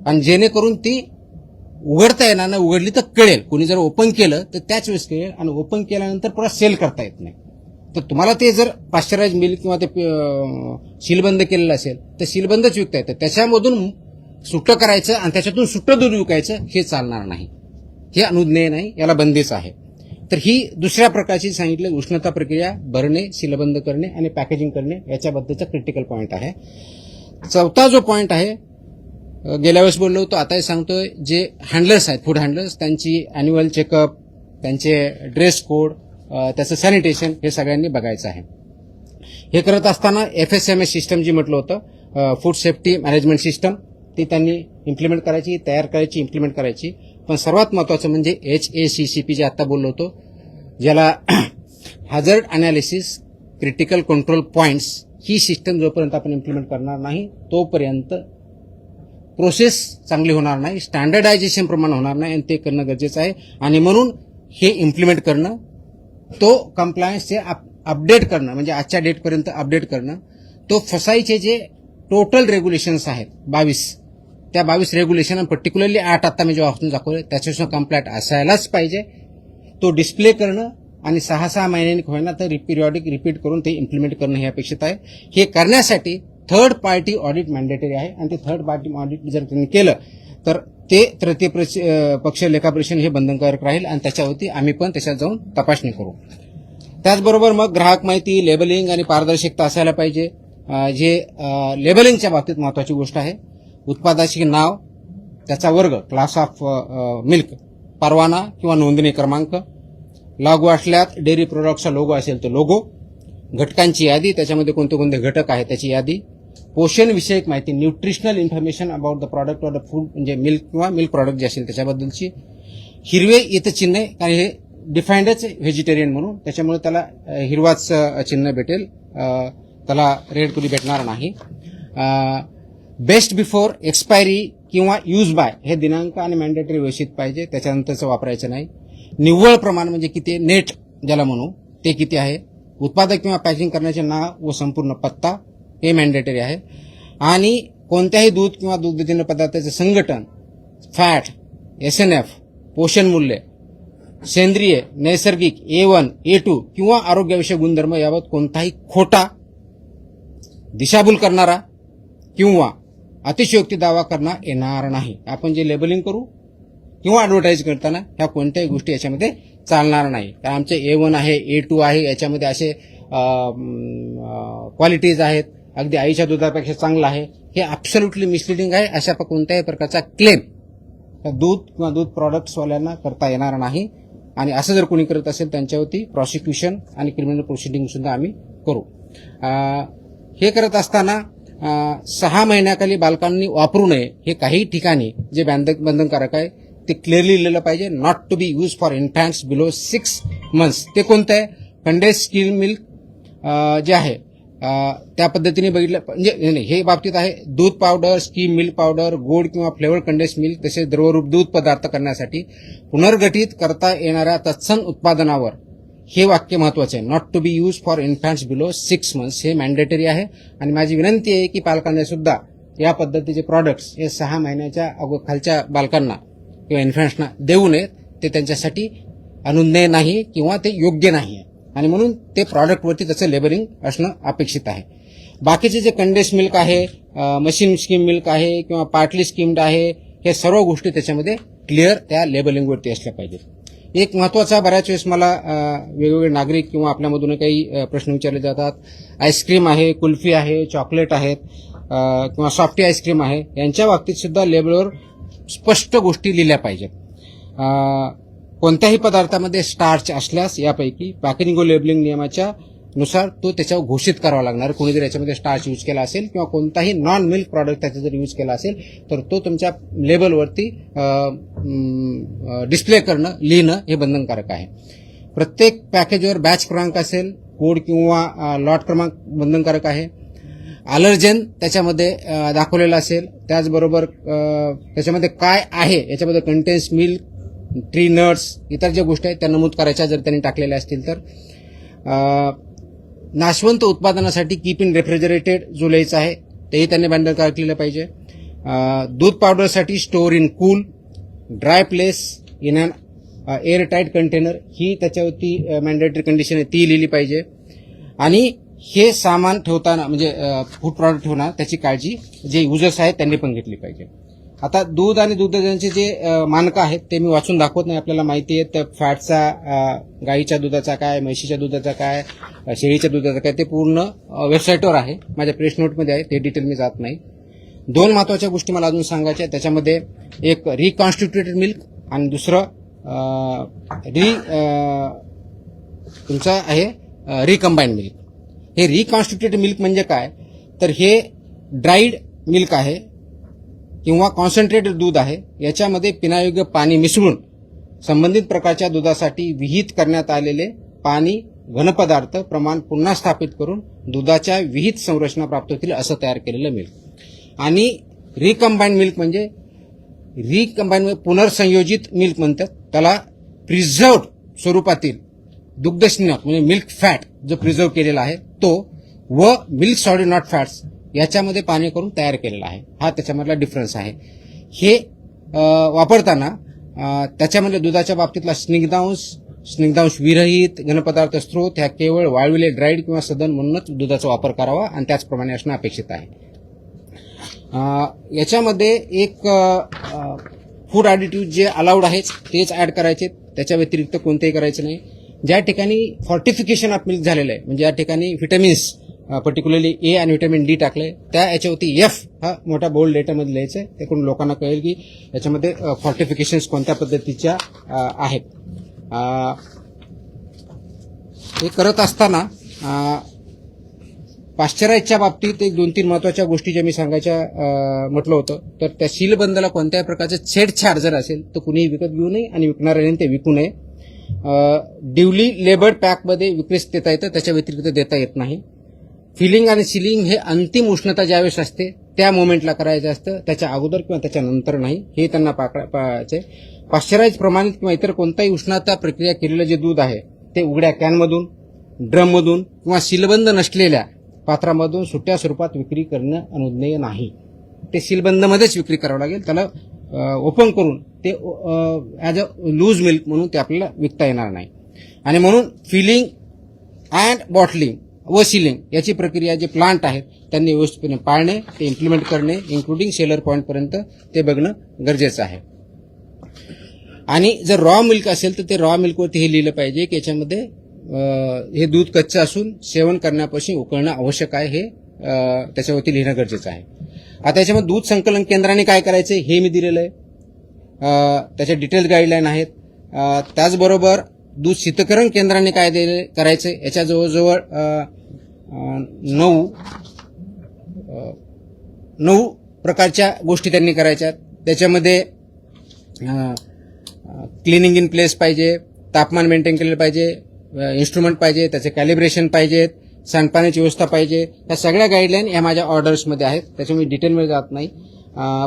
आणि जेणेकरून ती उघडता येणार नाही, उघडली तर कळेल. कोणी जर ओपन केलं तर त्याच वेळेस कळेल आणि ओपन केल्यानंतर पुन्हा सेल करता येत नाही. तर तुम्हाला ते जर पाश्चरायझ मिल्क किंवा ते सीलबंद केलेलं असेल तर सीलबंदच विकता येतं. त्याच्यामधून सुट्टं करायचं आणि त्याच्यातून सुट्टं दूध विकायचं हे चालणार नाही, हे अनुज्ञेय नाही, याला बंदीच आहे. तर ही दुसऱ्या प्रकारची सांगितलं उष्णता प्रक्रिया, भरणे, सीलबंद करणे आणि पॅकेजिंग करणे याच्याबद्दलचा क्रिटिकल पॉईंट आहे. चौथा जो पॉईंट आहे, गेल्या वेळेस बोललो होतो, आताही सांगतोय, जे हँडलर्स आहेत, फूड हँडलर्स, त्यांची अॅन्युअल चेकअप, त्यांचे ड्रेस कोड, त्याचं सॅनिटेशन हे सगळ्यांनी बघायचं आहे. हे करत असताना FSMS सिस्टम जी म्हटलं होतं, फूड सेफ्टी मॅनेजमेंट सिस्टम, ती त्यांनी इम्प्लिमेंट करायची, तयार करायची, इम्प्लिमेंट करायची. पण सर्वात महत्वाचं म्हणजे HACCP जे आता बोललो होतो, ज्याला हॅझर्ड अनालिसिस क्रिटिकल कंट्रोल पॉइंट्स, ही सिस्टम जोपर्यंत आपण इम्प्लिमेंट करणार नाही तोपर्यंत प्रोसेस चांगली होणार नाही, स्टँडर्डायझेशन प्रमाणे होणार नाही आणि ते करणं गरजेचं आहे. आणि म्हणून हे इम्प्लिमेंट करणं, तो कम्प्लायन्सचे अपडेट करणं, म्हणजे आजच्या डेटपर्यंत अपडेट करणं, तो फसाईचे जे टोटल रेग्युलेशन्स आहेत 22 त्या 22 रेग्युलेशन आणि पर्टिक्युलरली 8 आता मी जे वाचून दाखवले त्याच्यापासून कंप्लायंट असायलाच पाहिजे. तो डिस्प्ले करणं आणि 6-6 महिन्यांनी होईना तर पिरियॉडिक रिपीट करून ते इम्प्लिमेंट करणं हे अपेक्षित आहे. हे करण्यासाठी थर्ड पार्टी ऑडिट मॅन्डेटरी आहे आणि ते थर्ड पार्टी ऑडिट जर त्यांनी केलं तर ते तृतीय पक्ष लेखापरीक्षण हे बंधनकारक राहील आणि त्याच्यावरती आम्ही पण त्याच्यात जाऊन तपासणी करू. त्याचबरोबर मग ग्राहक माहिती, लेबलिंग आणि पारदर्शकता असायला पाहिजे. जे लेबलिंगच्या बाबतीत महत्वाची गोष्ट आहे. उत्पादाचे नाव, त्याचा वर्ग, क्लास ऑफ मिल्क, परवाना किंवा नोंदणी क्रमांक, लागू असल्यात डेअरी प्रोडक्टचा लोगो असेल तर लोगो, घटकांची यादी, त्याच्यामध्ये कोणते कोणते घटक आहेत त्याची यादी, पोषण विषयक माहिती, nutritional information about the product or the food म्हणजे मिल्क किंवा मिल्क प्रॉडक्ट जे असेल त्याच्याबद्दलची, हिरवे इथं चिन्ह कारण हे डिफाईंडच व्हेजिटेरियन म्हणून त्याच्यामुळे त्याला हिरवाच चिन्ह भेटेल, त्याला रेड कधी भेटणार नाही. बेस्ट बिफोर एक्सपायरी किंवा यूज बाय हे दिनांक आणि मॅन्डेटरी व्यवस्थित पाहिजे, त्याच्यानंतरचं वापरायचं नाही. निव्वळ प्रमाण म्हणजे किती नेट ज्याला म्हणू ते किती आहे. उत्पादक किंवा पॅकिंग करण्याचे नाव व संपूर्ण पत्ता हे मॅन्डेटरी आहे. आणि कोणत्याही दूध किंवा दुग्धजन्य पदार्थाचे संघटन, फॅट, SNF, पोषण मूल्य, सेंद्रिय, नैसर्गिक, A1, A2 किंवा आरोग्याविषयक गुणधर्म याबाबत कोणताही खोटा, दिशाभूल करणारा किंवा अतिशयोक्ती दावा करता येणार नाही. आपण जे लेबलिंग करू किंवा ॲडव्हर्टाईज करताना ह्या कोणत्याही गोष्टी याच्यामध्ये चालणार नाही. कारण आमचे A1 आहे, A2 आहे, याच्यामध्ये असे क्वालिटीज आहेत, अगदी आईच्या दुधापेक्षा चांगलं आहे, हे ॲब्सोल्युटली मिसलिडिंग आहे. अशा कोणत्याही प्रकारचा क्लेम दूध किंवा दूध प्रॉडक्ट्सवाल्यांना करता येणार नाही. आणि असं जर कोणी करत असेल त्यांच्यावरती प्रॉसिक्युशन आणि क्रिमिनल प्रोसिडिंग सुद्धा आम्ही करू. हे करत असताना 6 महिन्याखाली बालकांनी वापरू नये हे काही ठिकाणी जे बंधनकारक आहे ते क्लिअरली लिहिलं पाहिजे. Not to be use for infants below 6 months. ते कोणतं आहे? कंडेन्स स्किम मिल्क जे आहे त्या पद्धतीने बघितलं म्हणजे हे बाबतीत आहे. दूध पावडर, स्कीम मिल्क पावडर, गोड किंवा फ्लेवर कंडेन्स मिल्क तसेच द्रवरूप दूध पदार्थ करण्यासाठी पुनर्गठित करता येणाऱ्या तत्सम उत्पादनावर हे वाक्य महत्वाचं आहे. Not to be use for infants below 6 months हे मॅन्डेटरी आहे. आणि माझी विनंती आहे की पालकांना सुद्धा या पद्धतीचे प्रॉडक्ट्स हे 6 महिन्याच्या खालच्या बालकांना किंवा इन्फॅन्ट्सना देऊ नयेत. ते त्यांच्यासाठी अनुज्ञेय नाही किंवा ते योग्य नाही आहे आणि म्हणून ते प्रॉडक्टवरती त्याचं लेबलिंग असणं अपेक्षित आहे. बाकीचे जे कंडेन्स मिल्क आहे, मशीन स्कीम मिल्क आहे किंवा पार्टली स्कीम्ड आहे, हे सर्व गोष्टी त्याच्यामध्ये क्लिअर त्या लेबलिंगवरती असल्या पाहिजेत. एक महत्वाचा बऱ्याच वेळेस मला वेगवेगळे नागरिक किंवा आपल्यामधून काही प्रश्न विचारले जातात. आईस्क्रीम आहे, कुल्फी आहे, चॉकलेट आहेत किंवा सॉफ्टी आईस्क्रीम आहे, यांच्या बाबतीत सुद्धा लेबलवर स्पष्ट गोष्टी लिहिल्या पाहिजेत. कोणत्याही पदार्थामध्ये स्टार्च असल्यास यापैकी पॅकेजिंग व लेबलिंग नियमाच्या नुसार तो त्याच्यावर घोषित करावा लागणार. कोणी जर याच्यामध्ये स्टार्च यूज केला असेल किंवा कोणताही नॉन मिल्क प्रॉडक्ट त्याचा जर यूज केला असेल तर तो तुमच्या लेबलवरती डिस्प्ले करणं, लिहिणं हे बंधनकारक आहे. प्रत्येक पॅकेजवर बॅच क्रमांक असेल, कोड किंवा लॉट क्रमांक बंधनकारक आहे. अलर्जन त्याच्यामध्ये दाखवलेलं असेल. त्याचबरोबर त्याच्यामध्ये काय आहे याच्यामध्ये कंटेन्स मिल्क, ट्री नट्स, इतर ज्या गोष्टी आहेत त्या नमूद करायच्या जर त्यांनी टाकलेल्या असतील तर. नाशवंत उत्पादनासाठी कीप इन रेफ्रिजरेटेड जो लिहायचा आहे तेही त्यांनी बंधनकारक लिहिलं पाहिजे. दूध पावडरसाठी store in cool, dry place in an air tight container ही त्याच्यावरती मॅन्डेटरी कंडिशन आहे ती लिहिली पाहिजे. आणि हे सामान ठेवताना म्हणजे फूड प्रॉडक्ट ठेवणार त्याची काळजी जे युजर्स आहेत त्यांनी पण घेतली पाहिजे. आता दूध आणि दुधाचे जे मानकं आहेत ते मी वाचून दाखवत नाही, आपल्याला माहिती आहे. तर फॅटचा, गाईच्या दुधाचा काय, म्हशीच्या दुधाचा काय, शेळीच्या दुधाचा काय, ते पूर्ण वेबसाईटवर आहे, माझ्या प्रेस नोटमध्ये आहे, ते डिटेल मी जात नाही. 2 महत्वाच्या गोष्टी मला अजून सांगायच्या आहेत. त्याच्यामध्ये एक रिकॉन्स्टिट्युटेड मिल्क आणि दुसरं तुमचं आहे रिकंबाईंड मिल्क. हे रिकॉन्स्टिट्युटेड मिल्क म्हणजे काय तर हे ड्राईड मिल्क आहे किंवा कॉन्सन्ट्रेटेड दूध आहे. याच्यामध्ये पिण्यायोग्य पाणी मिसळून संबंधित प्रकारच्या दुधासाठी विहित करण्यात आलेले पाणी घनपदार्थ प्रमाण पुन्हा स्थापित करून दुधाच्या विहित संरचना प्राप्त होतील असं तयार केलेलं मिल्क. आणि रिकंबाईंड मिल्क म्हणजे पुनर्संयोजित मिल्क म्हणतात त्याला. प्रिझर्व्ड स्वरूपातील दुग्धस्नेहक म्हणजे मिल्क फॅट जो प्रिझर्व केलेला आहे तो व मिल्क सॉलिड नॉट फॅट्स याच्यामध्ये पाणी करून तयार केलेलं आहे. हा त्याच्यामधला डिफरन्स आहे. हे वापरताना त्याच्यामध्ये दुधाच्या बाबतीतला स्निग्धांश विरहित घनपदार्थ स्त्रोत ह्या केवळ वाळविले ड्राईड किंवा सदन म्हणूनच दुधाचा वापर करावा आणि त्याचप्रमाणे असणं अपेक्षित आहे. याच्यामध्ये एक फूड ॲडिटिव्ह जे अलाउड आहेत तेच ऍड करायचे, त्याच्या व्यतिरिक्त कोणतेही करायचे नाही. ज्या ठिकाणी फॉर्टिफिकेशन ऑफ मिल्क झालेलं आहे, म्हणजे या ठिकाणी व्हिटॅमिन्स पर्टिक्युलरली ए आणि व्हिटॅमिन डी टाकले, त्या याच्यावरती एफ हा मोठा बोल्ड लेटरमध्ये लिहायचं आहे. त्याकडून लोकांना कळेल की याच्यामध्ये फॉर्टिफिकेशन्स कोणत्या पद्धतीच्या आहेत. हे करत असताना पाश्चराईजच्या बाबतीत एक 2-3 महत्वाच्या गोष्टी ज्या मी सांगायच्या म्हटलं होतं, तर त्या सीलबंदला कोणत्याही प्रकारचं छेडछाड जर असेल तर कुणीही विकत घेऊ नये आणि विकणाऱ्याने ते विकू नये. ड्युली लेबर्ड पॅकमध्ये विक्रीस देता येतं, त्याच्या व्यतिरिक्त देता येत नाही. फिलिंग आणि सिलिंग हे अंतिम उष्णता ज्यावेळेस असते त्या मोमेंटला करायचं असतं, त्याच्या अगोदर किंवा त्याच्या नंतर नाही, हे त्यांना पाहायचे. पाश्चराईज प्रमाणित किंवा इतर कोणताही उष्णता प्रक्रिया केलेलं जे दूध आहे ते उघड्या कॅनमधून, ड्रममधून किंवा सीलबंद नसलेल्या पात्रामधून सुट्या स्वरूपात विक्री करणं अनुज्ञेय नाही. ते सीलबंदमध्येच विक्री करावं लागेल. त्याला ओपन करून ते ॲज अ लूज मिल्क म्हणून ते आपल्याला विकता येणार नाही. आणि म्हणून फिलिंग अँड बॉटलिंग व सिलिंग याची प्रक्रिया जे प्लांट आहेत त्यांनी व्यवस्थितपणे पाळणे, ते इम्प्लिमेंट करणे, इन्क्लुडिंग सेलर पॉईंटपर्यंत ते बघणं गरजेचं आहे. आणि जर रॉ मिल्क असेल तर ते रॉ मिल्कवरती हे लिहिलं पाहिजे की याच्यामध्ये हे दूध कच्चं असून सेवन करण्यापासून उकळणं आवश्यक आहे, हे त्याच्यावरती लिहिणं गरजेचं आहे. आता याच्यामध्ये दूध संकलन केंद्राने काय करायचं हे मी दिलेलं आहे. त्याच्या डिटेल्स गाईडलाईन आहेत. त्याचबरोबर दूध शीतकरण केंद्राने काय करायचं याच्या जवळजवळ 9 प्रकारच्या गोष्टी त्यांनी करायच्या. त्याच्यामध्ये क्लिनिंग इन प्लेस पाहिजे, तापमान मेंटेन केलेलं पाहिजे, इन्स्ट्रुमेंट पाहिजे, त्याचे कॅलिब्रेशन पाहिजेत, सांडपाण्याची व्यवस्था पाहिजे. ह्या सगळ्या गाईडलाईन या माझ्या ऑर्डर्समध्ये आहेत, त्याच्यामुळे डिटेलमध्ये जात नाही.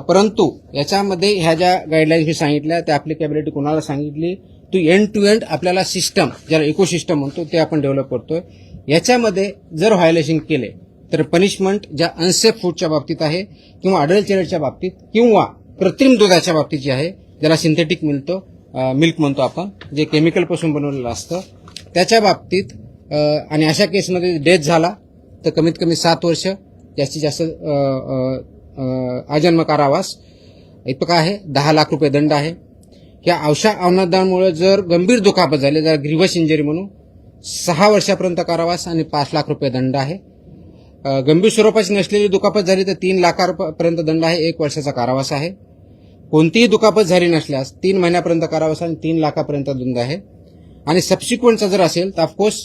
परंतु याच्यामध्ये ह्या ज्या गाईडलाईन्स मी सांगितल्या त्या ॲप्लिकेबिलिटी कोणाला सांगितली, तो एंड टू एंड आपल्याला सिस्टम, ज्याला इकोसिस्टम म्हणतो, ते आपण डेव्हलप करतोय. याच्यामध्ये जर व्हायोलेशन केले तर पनिशमेंट ज्या अनसेफ फूडच्या बाबतीत आहे किंवा अडल्चरेटच्या बाबतीत किंवा कृत्रिम दुधाच्या बाबतीत जे आहे, ज्याला सिंथेटिक मिल्क म्हणतो आपण, जे केमिकलपासून बनवलेलं असतं, त्याच्या बाबतीत आणि अशा केसमध्ये डेथ झाला तर कमीत कमी 7 वर्ष, जास्तीत जास्त आजन्म कारावास इतका आहे. 10 लाख रुपये दंड आहे. या अशा अवनदामुळे जर गंभीर दुखापत झाली, जर ग्रीव्हस इंजरी म्हणून 6 वर्षापर्यंत कारावास आणि 5 लाख रुपये दंड आहे. गंभीर स्वरूपाची नसलेली दुखापत झाली तर 3 लाखापर्यंत दंड आहे, 1 वर्षाचा कारावास आहे. कोणतीही दुखापत झाली नसल्यास 3 महिन्यापर्यंत कारावास आणि 3 लाखापर्यंत दंड आहे. आणि सबसिक्वेंटचा जर असेल तर ऑफकोर्स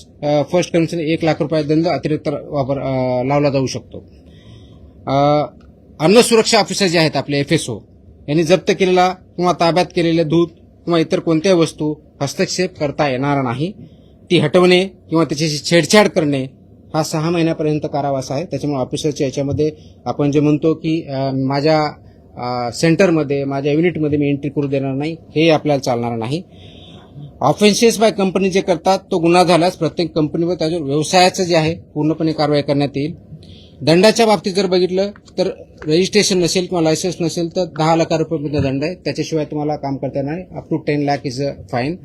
फर्स्ट कंडिशन 1 लाख रुपये दंड अतिरिक्त लावला जाऊ शकतो. अन्न सुरक्षा ऑफिसर जे आहेत आपले FSO यांनी जप्त केलेला किंवा ताब्यात केलेले दूध किंवा इतर कोणत्याही वस्तू हस्तक्षेप करता येणार नाही. ती हटवणे किंवा त्याच्याशी छेडछाड करणे हा 6 महिन्यापर्यंत कारावास आहे. त्याच्यामुळे ऑफिसरच्या याच्यामध्ये आपण जे म्हणतो की माझ्या सेंटरमध्ये, माझ्या युनिटमध्ये मी एंट्री करू देणार नाही, हे आपल्याला चालणार नाही. ऑफेन्सेस बाय कंपनी जे करतात तो गुन्हा झाल्यास प्रत्येक कंपनीवर त्याच्या व्यवसायाचं जे आहे पूर्णपणे कारवाई करण्यात येईल. दंडाच्या बाबतीत जर बघितलं तर रजिस्ट्रेशन नसेल किंवा लायसन्स नसेल तर 10 लाख रुपये दंड आहे. त्याच्याशिवाय तुम्हाला काम करता येणार नाही. Up to 10 lakh is a fine.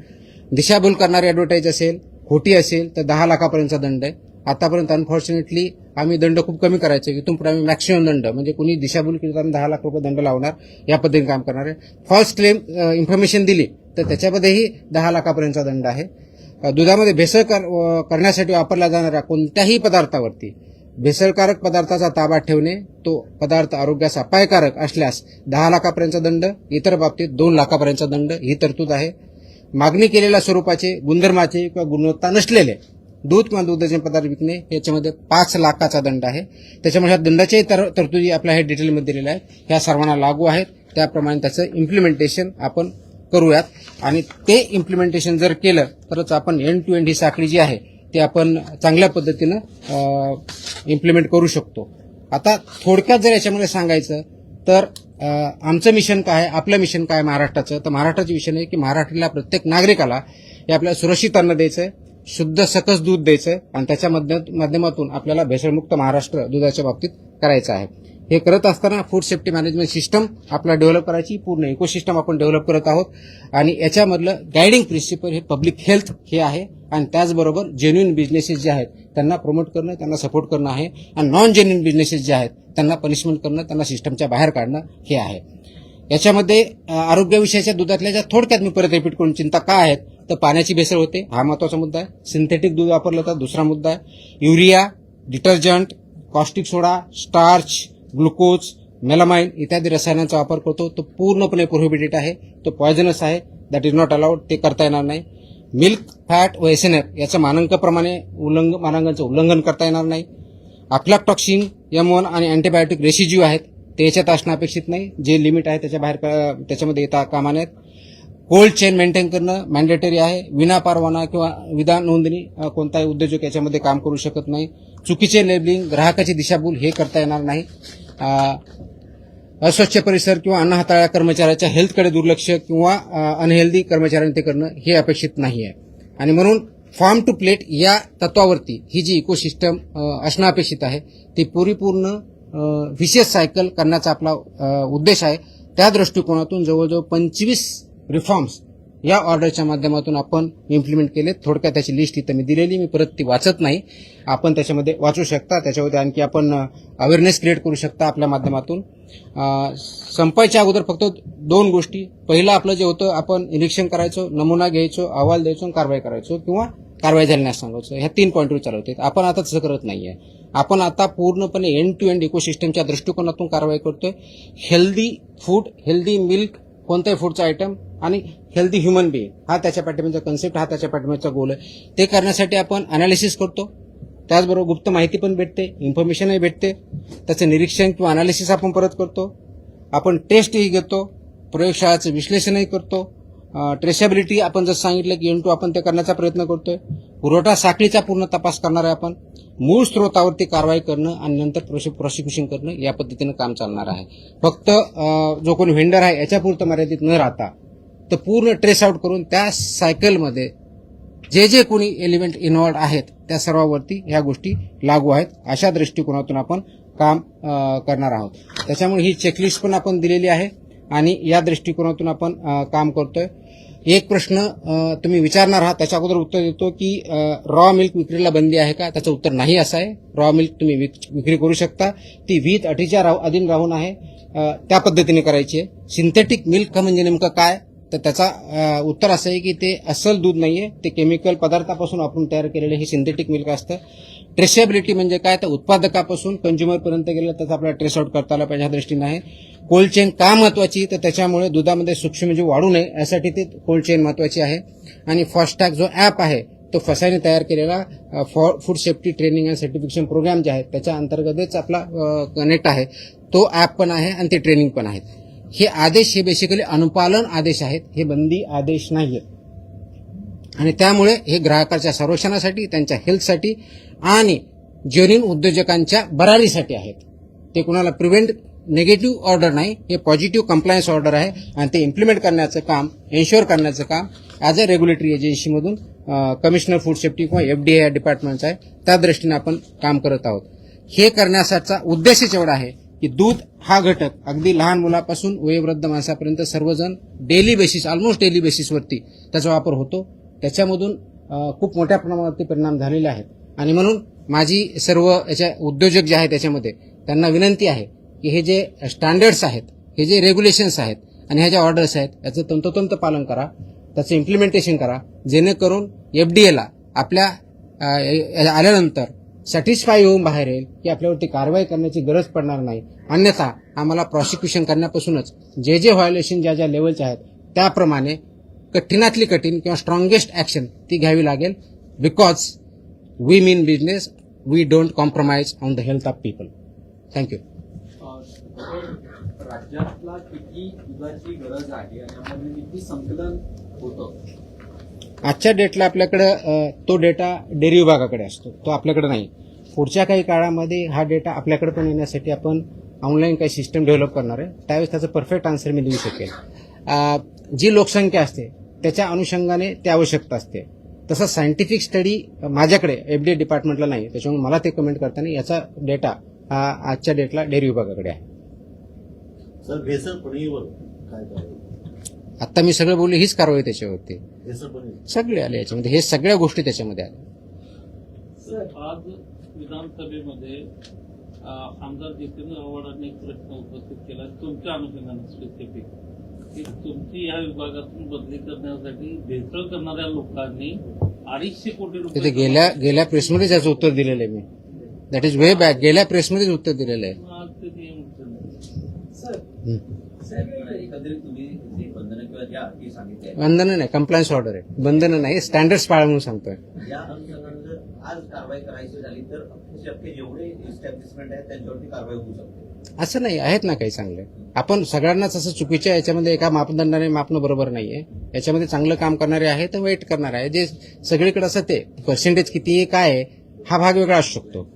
दिशाभूल करणारी ॲडव्हर्टाईज असेल, खोटी असेल तर 10 लाखापर्यंतचा दंड आहे. आतापर्यंत अनफॉर्च्युनेटली आम्ही दंड खूप कमी करायचे, की तुमपुढे आम्ही मॅक्सिमम दंड, म्हणजे कुणी दिशाभूल केली तर आम्ही 10 लाख रुपये दंड लावणार, या पद्धतीने काम करणार आहे. फॉल्स क्लेम इन्फॉर्मेशन दिली तर त्याच्यामध्येही 10 लाखापर्यंतचा दंड आहे. दुधामध्ये भेसळ करण्यासाठी वापरल्या जाणाऱ्या कोणत्याही पदार्थावरती भेसळकारक पदार्थाचा ताबा ठेवणे, तो पदार्थ आरोग्यास अपायकारक असल्यास 10 लाखापर्यंतचा दंड, इतर बाबतीत 2 लाखापर्यंतचा दंड ही तरतूद आहे. मागणी केलेल्या स्वरूपाचे, गुणधर्माचे किंवा गुणवत्ता नसलेले दूध किंवा दुधाचे पदार्थ विकणे याच्यामध्ये 5 लाखाचा दंड आहे. त्याच्यामुळे ह्या दंडाच्याही तरतुदी आपल्या हे डिटेलमध्ये दिलेल्या आहेत. ह्या सर्वांना लागू आहेत. त्याप्रमाणे त्याचं इम्प्लिमेंटेशन आपण करूयात आणि ते इम्प्लिमेंटेशन जर केलं तरच आपण एंड टू एंड ही साखळी जी आहे ते आपण चांगल्या पद्धतीनं इम्प्लिमेंट करू शकतो. आता थोडक्यात जर याच्यामध्ये सांगायचं तर आमचं मिशन काय आहे, आपलं मिशन काय महाराष्ट्राचं, तर महाराष्ट्राचं मिशन आहे की महाराष्ट्राला प्रत्येक नागरिकाला हे आपल्याला सुरक्षित अन्न द्यायचं आहे, शुद्ध सकस दूध द्यायचं आहे आणि त्याच्या माध्यमातून आपल्याला भेसळमुक्त महाराष्ट्र दुधाच्या बाबतीत करायचं आहे. हे करत असताना फूड सेफ्टी मॅनेजमेंट सिस्टम आपला डेव्हलप करायची, पूर्ण इकोसिस्टम आपण डेव्हलप करत आहोत आणि याच्यामधलं गायडिंग प्रिन्सिपल हे पब्लिक हेल्थ हे आहे आणि त्याचबरोबर जेन्युइन बिझनेसेस जे आहेत त्यांना प्रमोट करणं, त्यांना सपोर्ट करणं आहे आणि नॉन जेन्युइन बिझनेसेस जे आहेत त्यांना पनिशमेंट करणं, त्यांना सिस्टमच्या बाहेर काढणं हे आहे. याच्यामध्ये आरोग्यविषयाच्या दुधातल्या ज्या थोडक्यात मी परत रिपीट करून चिंता काय आहेत तर पाण्याची भेसळ होते, हा महत्वाचा मुद्दा आहे. सिंथेटिक दूध वापरलं तर दुसरा मुद्दा आहे. युरिया, डिटर्जंट, कॉस्टिक सोडा, स्टार्च, ग्लुकोज, मेलामाइन इत्यादी रसायनांचा वापर करतो तो पूर्णपणे प्रोहिबिटेड आहे, तो पॉयझनस आहे, दॅट इज नॉट अलाउड, ते करता येणार नाही. मिल्क फॅट व एसएनएफ याच्या मानांकाप्रमाणे मानांकांचं उल्लंघन करता येणार नाही. अफ्लाटॉक्सिन, M1 आणि अँटीबायोटिक रेसिड्यू आहेत ते याच्यात असणं अपेक्षित नाही, जे लिमिट आहे त्याच्या बाहेर त्याच्यामध्ये येता कामा नयेत. कोल्ड चेन मेंटेन करणं मॅन्डेटरी आहे. विना परवाना किंवा विना नोंदणी कोणताही उद्योजक याच्यामध्ये काम करू शकत नाही. चुकीचे लेबलिंग, ग्राहकाची दिशाभूल हे करता येणार नाही. अस्वच्छ परिसर किंवा अन्न हाताळ्या कर्मचाऱ्याच्या हेल्थकडे दुर्लक्ष किंवा अनहेल्दी कर्मचाऱ्यांनी ते करणं हे अपेक्षित नाही आहे. आणि म्हणून फार्म टू प्लेट या तत्वावरती ही जी इकोसिस्टम असणं अपेक्षित आहे ती परिपूर्ण विशेष सायकल करण्याचा आपला उद्देश आहे. त्या दृष्टिकोनातून जवळजवळ 25 रिफॉर्म्स या ऑर्डरच्या माध्यमातून आपण इम्प्लिमेंट केले. थोडक्यात त्याची लिस्ट इथं मी दिलेली, मी परत ती वाचत नाही, आपण त्याच्यामध्ये वाचू शकता. त्याच्यामध्ये आणखी आपण अवेअरनेस क्रिएट करू शकता आपल्या माध्यमातून. संपायच्या अगोदर फक्त 2 गोष्टी. पहिलं आपलं जे होतं आपण निरीक्षण करायचो, नमुना घ्यायचो, अहवाल द्यायचो आणि कारवाई करायचो किंवा कारवाई झाली नाही सांगायचं. ह्या 3 पॉईंटवर चालवते. आपण आता तसं करत नाहीये. आपण आता पूर्णपणे एंड टू एंड इकोसिस्टमच्या दृष्टिकोनातून कारवाई करतोय. हेल्दी फूड, हेल्दी मिल्क, कोणत्याही फूडचा आयटम आणि हेल्दी ह्युमन बिईंग हा त्याच्या पाठीमागचा कन्सेप्ट, हा त्याच्या पाठीमागचा गोल आहे. ते करण्यासाठी आपण अनालिसिस करतो, त्याचबरोबर गुप्त माहिती पण भेटते, इन्फॉर्मेशनही भेटते, त्याचं निरीक्षण किंवा अनालिसिस आपण परत करतो. आपण टेस्टही घेतो, प्रयोगशाळाचं विश्लेषणही करतो. ट्रेसेबिलिटी आपण जसं सांगितलं की N2 आपण ते करण्याचा प्रयत्न करतोय. पुरवठा साखळीचा पूर्ण तपास करणार आहे आपण. मूळ स्रोतावरती कारवाई करणं आणि नंतर प्रॉसिक्युशन करणं या पद्धतीनं काम चालणार आहे. फक्त जो कोणी व्हेंडर आहे याच्यापुरतं मर्यादित न राहता तर पूर्ण ट्रेस आउट करून त्या सायकलमध्ये जे कोणी एलिमेंट इन्व्हॉल्ड आहेत त्या सर्वांवरती ह्या गोष्टी लागू आहेत. अशा दृष्टिकोनातून आपण काम करणार आहोत. त्याच्यामुळे ही चेकलिस्ट पण आपण दिलेली आहे आणि या दृष्टिकोनातून आपण काम करतोय. एक प्रश्न तुम्ही विचारणार आहात, त्याच्या अगोदर उत्तर देतो की रॉ मिल्क विक्रीला बंदी आहे का? त्याचं उत्तर नाही असं आहे. रॉ मिल्क तुम्ही विक्री करू शकता, ती विथ अटीच्या अधीन राहून आहे, त्या पद्धतीने करायची आहे. सिंथेटिक मिल्क म्हणजे नेमकं काय तर त्याचा उत्तर असं आहे की ते अस्सल दूध नाहीये, ते केमिकल पदार्थापासून आपण तयार केलेले हे सिंथेटिक मिल्क असतं. ट्रेसेबिलिटी म्हणजे काय तर उत्पादकापासून कंझ्युमरपर्यंत गेलं त्याचा आपल्याला ट्रेस आउट करता आला पाहिजे, ह्या दृष्टीने आहे. कोल्ड चेन का महत्वाची तर त्याच्यामुळे दुधामध्ये सूक्ष्मजीव वाढू नये यासाठी ते कोल्ड चेन महत्वाची आहे. आणि फास्टॅग जो ॲप आहे तो फसाईने तयार केलेला food safety training and certification programme जे आहे त्याच्या अंतर्गतच आपला कनेक्ट आहे, तो ॲप पण आहे आणि ते ट्रेनिंग पण आहेत. हे आदेश हे बेसिकली अनुपालन आदेश आहेत, हे बंदी आदेश नाहीये. आणि त्यामुळे हे ग्राहकाच्या संरक्षणासाठी, त्यांच्या हेल्थसाठी आणि जेन्युइन उद्योजकांच्या भरारीसाठी आहेत. ते कुणाला प्रिव्हेंट निगेटिव्ह ऑर्डर नाही, हे पॉझिटिव्ह कंप्लायन्स ऑर्डर आहे आणि ते इम्प्लिमेंट करण्याचं काम, एन्श्युअर करण्याचं काम ॲज अ रेग्युलेटरी एजन्सीमधून कमिशनर फूड सेफ्टी किंवा FDA या डिपार्टमेंटचा आहे, त्या दृष्टीने आपण काम करत आहोत. हे करण्याचा उद्देशच एवढा आहे की दूध हा घटक अगदी लहान मुलापासून वयोवृद्ध माणसापर्यंत सर्वजण डेली बेसिस, ऑलमोस्ट डेली बेसिसवरती त्याचा वापर होतो. त्याच्यामधून खूप मोठ्या प्रमाणावरती परिणाम झालेले आहेत. आणि म्हणून माझी सर्व याच्या उद्योजक जे आहेत त्याच्यामध्ये त्यांना विनंती आहे की हे जे स्टँडर्ड्स आहेत, हे जे रेग्युलेशन्स आहेत आणि ह्या ज्या ऑर्डर्स आहेत याचं तंतोतंत पालन करा, त्याचं इम्प्लिमेंटेशन करा, जेणेकरून FDAला आपल्या आल्यानंतर सॅटिस्फाय होऊन बाहेर येईल की आपल्यावरती कारवाई करण्याची गरज पडणार नाही. अन्यथा आम्हाला प्रॉसिक्युशन करण्यापासूनच जे व्हायोलेशन ज्या लेवलचे आहेत त्याप्रमाणे कठीणातली कठीण किंवा स्ट्रॉंगेस्ट ऍक्शन ती घ्यावी लागेल. Because we mean business, we don't compromise on the health of people. Thank you. राज्यातला किती दुधाची गरज आहे आणि यामध्ये किती संकलन होतं? आजच्या डेटला आपल्याकडे तो डेटा डेअरी विभागाकडे असतो, तो आपल्याकडे नाही. पुढच्या काही काळामध्ये हा डेटा आपल्याकडे पण येण्यासाठी आपण ऑनलाईन काही सिस्टम डेव्हलप करणार आहे, त्यावेळेस त्याचं परफेक्ट आन्सर मी देऊ शकेल. जी लोकसंख्या असते त्याच्या अनुषंगाने ती आवश्यकता असते. तसं सायंटिफिक स्टडी माझ्याकडे FDA डिपार्टमेंटला नाही, त्याच्यामुळे मला ते कमेंट करताना याचा डेटा हा आजच्या डेटला डेअरी विभागाकडे आहे. सर भेसळ पनीरवर काय करावं? आता मी सगळं बोललो, हीच कारवाई त्याच्यावरती भेसळ पनीर सगळे आले याच्यामध्ये, हे सगळ्या गोष्टी त्याच्यामध्ये आल्या. आज विधानसभेमध्ये आमदार जितेंद्र आव्हाडांनी एक प्रश्न उपस्थित केला तुमच्या अनुषंगाने स्पेसिफिक की तुमची या विभागातून बदली करण्यासाठी भेसळ करणाऱ्या लोकांनी 250 कोटी तिथे रुपये गेल्या प्रेसमध्येच याचं उत्तर दिलेलं आहे मी. That is way back. गेल्या प्रेसमध्येच उत्तर दिलेलं आहे. आज ते नियम उठवले. साहेब, एकंदरीत तुम्ही जे बंधनं किंवा ज्या अटी सांगितल्या बंधनं नाही, कंप्लायन्स ऑर्डर आहे. बंधनं नाही, स्टँडर्ड्स पाळा म्हणून सांगतोय. या अनुषंगाने जर आज कारवाई करायची झाली तर शक्य जेवढे इस्टॅब्लिशमेंट आहेत त्यांच्यावरती कारवाई होऊ शकते. असं नाही, आहेत ना काही चांगले. आपण सगळ्यांनाच असं चुकीच्या याच्यामध्ये एका मापदंडाने मापणं बरोबर नाहीये. याच्यामध्ये चांगलं काम करणारे आहे तर वेट करणारे आहे. जे सगळीकडे असं ते पर्सेंटेज किती आहे काय आहे हा भाग वेगळा असू शकतो.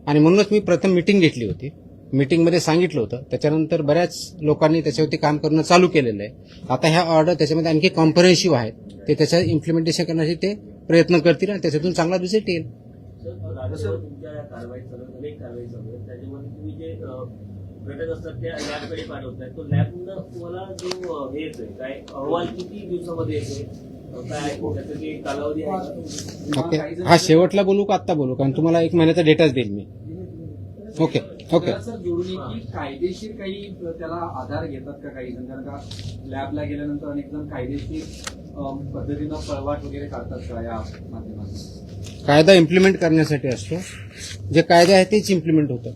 आणि म्हणूनच मी प्रथम मिटिंग घेतली होती. मिटिंगमध्ये सांगितलं होतं, त्याच्यानंतर बऱ्याच लोकांनी त्याच्यावरती काम करणं चालू केलेलं आहे. आता ह्या ऑर्डर त्याच्यामध्ये आणखी कॉम्प्रिहेन्सिव्ह आहेत, ते त्याच्या इम्प्लिमेंटेशन करण्याचे ते प्रयत्न करतील आणि त्याच्यातून चांगला रिझल्ट येईल. तुमच्या या कारवाई चालू अनेक कारवाई चालू आहेत त्याच्यामध्ये तुम्ही जे घटक असतात त्या लॅबकडे पाठवताय तो लॅबनं तुम्हाला जो हे येतोय काय अहवाल किती दिवसामध्ये येतोय काय त्याचं जे कालावधी आहे ओके, हा शेवटला बोलू का आत्ता बोलू? कारण तुम्हाला 1 महिन्याचा डेटाच देईल मी. Okay okay. सर जोडून की कायदेशीर काही त्याला आधार घेतात का काही जण? कारण का लॅबला गेल्यानंतर अनेक जण कायदेशीर पद्धतीनं पळवाट वगैरे काढतात का या माध्यमातून? कायदा इम्प्लिमेंट करण्यासाठी असतो. जे कायदे आहे तेच इम्प्लिमेंट होतं.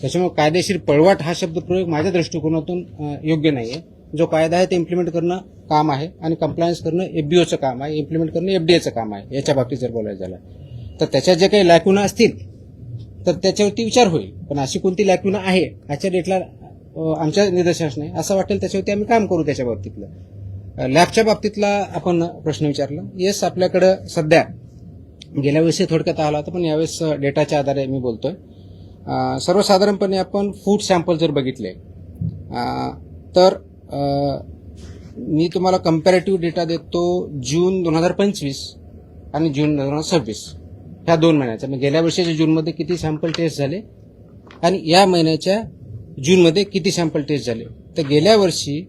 त्याच्यामुळे कायदेशीर पळवाट हा शब्द प्रयोग माझ्या दृष्टिकोनातून योग्य नाहीये. जो कायदा आहे ते इम्प्लिमेंट करणं काम आहे आणि कंप्लायन्स करणं एफबीओचं काम आहे, इम्प्लिमेंट करणं एफडीएचं काम आहे. याच्या बाबतीत जर बोलायचं झालं तर त्याच्यात जे काही लॅक्युना असतील तर त्याच्यावरती विचार होईल. पण अशी कोणती लॅक्युना आहे आजच्या डेटला आमच्या निदर्शनास नाही. असं वाटेल त्याच्यावरती आम्ही काम करू. त्याच्या बाबतीतलं लॅबच्या बाबतीतला आपण प्रश्न विचारला. येस, आपल्याकडं सध्या गेल्या वर्षी थोडक्यात आला होता पण यावेळेस डेटाच्या आधारे मी बोलतोय. सर्वसाधारणपणे आपण फूड सॅम्पल जर बघितले तर मी तुम्हाला कंपॅरेटिव्ह डेटा देतो जून 2025 आणि जून 2026 ह्या 2 महिन्याचा. म्हणजे गेल्या वर्षीच्या जूनमध्ये किती सॅम्पल टेस्ट झाले आणि या महिन्याच्या जूनमध्ये किती सॅम्पल टेस्ट झाले. तर गेल्या वर्षी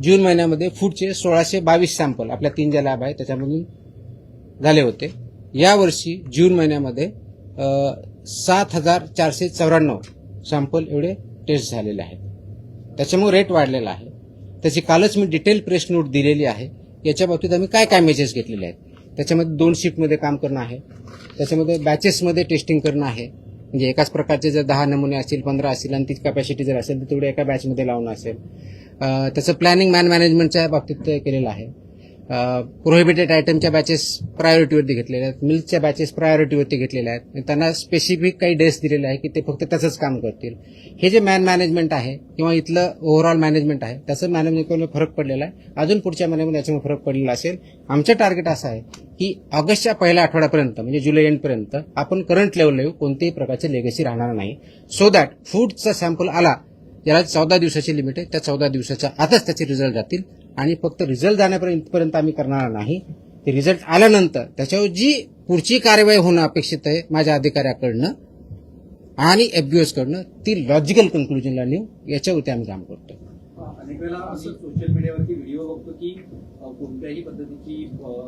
जून महिन्यामध्ये फूडचे 1622 सॅम्पल आपल्या 3 ज्या लॅब आहेत त्याच्यामधून झाले होते. यावर्षी जून महिन्यामध्ये 7494 सॅम्पल एवढे टेस्ट झालेले आहेत. त्याच्यामुळे रेट वाढलेला आहे. त्याची कालच मी डिटेल प्रेस नोट दिलेली आहे. याच्या बाबतीत आम्ही काय काय मेजर्स घेतलेले आहेत. त्याच्यामध्ये 2 शिफ्टमध्ये काम करणं आहे. त्याच्यामध्ये बॅचेसमध्ये टेस्टिंग करणं आहे. म्हणजे एकाच प्रकारचे जर 10 नमुने असतील 15 असतील आणि तीच कॅपॅसिटी जर असेल तर तेवढे एका बॅचमध्ये लावणं असेल. त्याचं प्लॅनिंग मॅनेजमेंटच्या बाबतीत केलेलं आहे. प्रोहिबिटेड आयटमच्या बॅचेस प्रायोरिटीवरती घेतलेल्या आहेत. मिल्कच्या बॅचेस प्रायोरिटीवरती घेतलेल्या आहेत. त्यांना स्पेसिफिक काही डेट्स दिलेले आहे की ते फक्त त्याचंच काम करतील. हे जे मॅनेजमेंट आहे किंवा इथलं ओव्हरऑल मॅनेजमेंट आहे त्याचं मॅनेजमेंटमध्ये फरक पडलेला आहे. अजून पुढच्या महिन्यामध्ये याच्यामध्ये फरक पडलेला असेल. आमचं टार्गेट असं आहे की ऑगस्टच्या पहिल्या आठवड्यापर्यंत म्हणजे जुलै एंडपर्यंत आपण करंट लेवल येऊ, कोणत्याही प्रकारचे लेगसी राहणार नाही. सो दॅट फूडचा सॅम्पल आला ज्याला 14 दिवसाची लिमिट आहे त्या 14 दिवसाच्या आतच त्याचे रिझल्ट जातील. आणि फक्त रिझल्ट जाण्यापर्यंत आम्ही करणार नाही. ते रिझल्ट आल्यानंतर त्याच्यावर जी पुढची कार्यवाही होणं अपेक्षित आहे माझ्या अधिकाऱ्याकडनं आणि एफबीओस कडनं ती लॉजिकल कन्क्लुजनला नेऊ याच्यावरती आम्ही काम करतो. अनेक वेळेला असं सोशल मीडियावरती व्हिडिओ बघतो की कोणत्याही पद्धतीची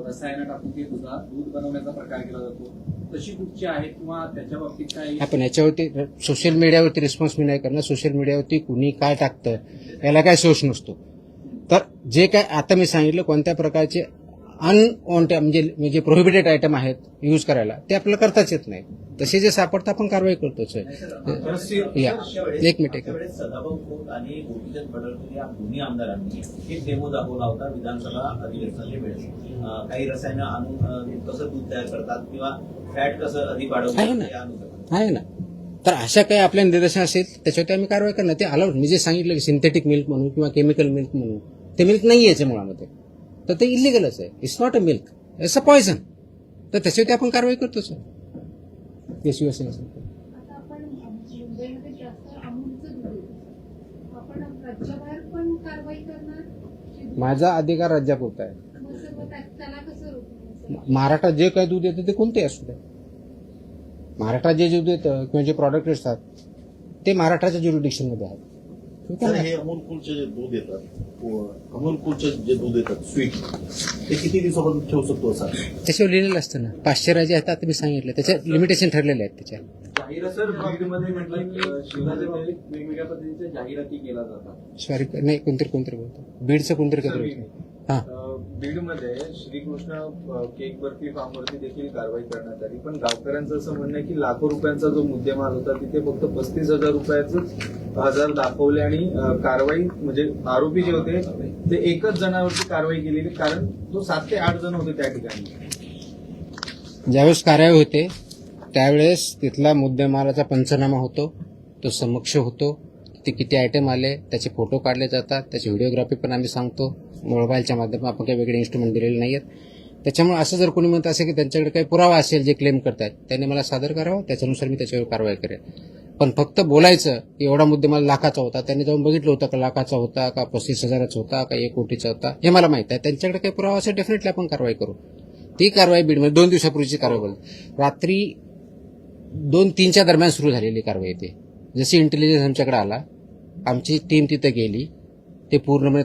रसायनं टाकून ते दूध बनवण्याचा प्रकार केला जातो. तशी कुठची आहेत किंवा त्याच्या बाबतीत काय? आपण याच्यावरती सोशल मीडियावरती रिस्पॉन्स मी नाही करणार. सोशल मीडियावरती कुणी काय टाकतं याला काय सोर्स नसतो. तर जे काय आता मी सांगितलं कोणत्या प्रकारचे अनवॉन्टेड म्हणजे प्रोहिबिटेड आयटम आहेत यूज करायला ते आपल्याला करताच येत नाही. तसे जे सापडतं आपण कारवाई करतोच. या एक मिनिट. त्यावेळेस सदाभाऊ खोत आणि गोपीचंद पडळकर या दोन्ही आमदारांनी एक डेमो दाखवला होता विधानसभा अधिवेशनाच्या वेळेस. काही रसायनं आणून कसं दूध तयार करतात किंवा फॅट कसं अधिक वाढवतात आहे ना. तर अशा काही आपल्या निदर्शन असेल त्याच्यावरती आम्ही कारवाई करणार. ते अलाउड मी जे सांगितलं की सिंथेटिक मिल्क म्हणून किंवा केमिकल मिल्क म्हणून ते मिल्क नाही याच्या मुळामध्ये तर ते इलिगलच आहे. It's not a milk, it's a poison. तर त्याच्यावरती आपण कारवाई करतो सर. येस शिवसेना. आता आपण मुंबईमध्ये जास्त अमूलचं दूध येतं. आपण राज्याबाहेर पण कारवाई करणार? माझा अधिकार राज्यापुरता आहे. मग सर्व त्याला कसं रोखणार? महाराष्ट्रात जे काही दूध येतं ते कोणते असू द्या. महाराष्ट्रात जे दूध येतं किंवा जे प्रॉडक्ट असतात ते महाराष्ट्राच्या ज्युरिडिक्शनमध्ये आहेत. सर हे अमूल कूलचे जे दूध येतात अमूल कूलचे जे दूध येतात स्वीट ते किती दिवसापर्यंत ठेवू शकतो सर? त्याच्यावर लिहिलेलं असतं ना. पाश्चरायझर आहेत आता मी सांगितलं, त्याच्या लिमिटेशन ठरलेले आहेत त्याच्या. जाहिरात सर बीडमध्ये म्हटलं की शिवराजमध्ये वेगवेगळ्या पद्धतीच्या जाहिराती केल्या जातात. सॉरी नाही कोणतरी बोलतो बीडचं कोणतरी कधी हां बीडमध्ये श्रीकृष्ण केक बर्फी फार्मवरती देखील कारवाई करण्यात आली, पण गावकऱ्यांचं असं म्हणणं आहे की लाखो रुपयांचा जो मुद्देमाल होता तिथे फक्त 35,000 रुपयाच हजार दाखवले आणि कारवाई म्हणजे आरोपी जे होते ते एकच जणावरती कारवाई केलेली, कारण तो 7 ते 8 जण होते त्या ठिकाणी. ज्यावेळेस कारवाई होते त्यावेळेस तिथला मुद्देमालाचा पंचनामा होतो, तो समक्ष होतो. ते किती आयटम आले त्याचे फोटो काढले जातात, त्याची व्हिडिओग्राफी पण आम्ही सांगतो. मोबाईलच्या माध्यमातून आपण काही वेगळे इन्स्ट्रुमेंट दिलेले नाही आहेत. त्याच्यामुळे असं जर कोणी म्हणत असेल की त्यांच्याकडे काही पुरावा असेल जे क्लेम करतात त्यांनी मला सादर करावं, त्याच्यानुसार मी त्याच्यावर कारवाई करेन. पण फक्त बोलायचं की एवढा मुद्देमाल लाखाचा होता, त्यांनी जाऊन बघितलं होतं का लाखाचा होता का 35,000चा होता का 1 कोटीचा होता हे मला माहित आहे. त्यांच्याकडे काही पुरावा असेल डेफिनेटली आपण कारवाई करू. ती कारवाई बीडमध्ये 2 दिवसापूर्वीची कारवाई बोलतो. रात्री 2-3च्या दरम्यान सुरू झालेली कारवाई ती. जशी इंटेलिजन्स आमच्याकडे आला आमची टीम तिथे गेली, ते पूर्णपणे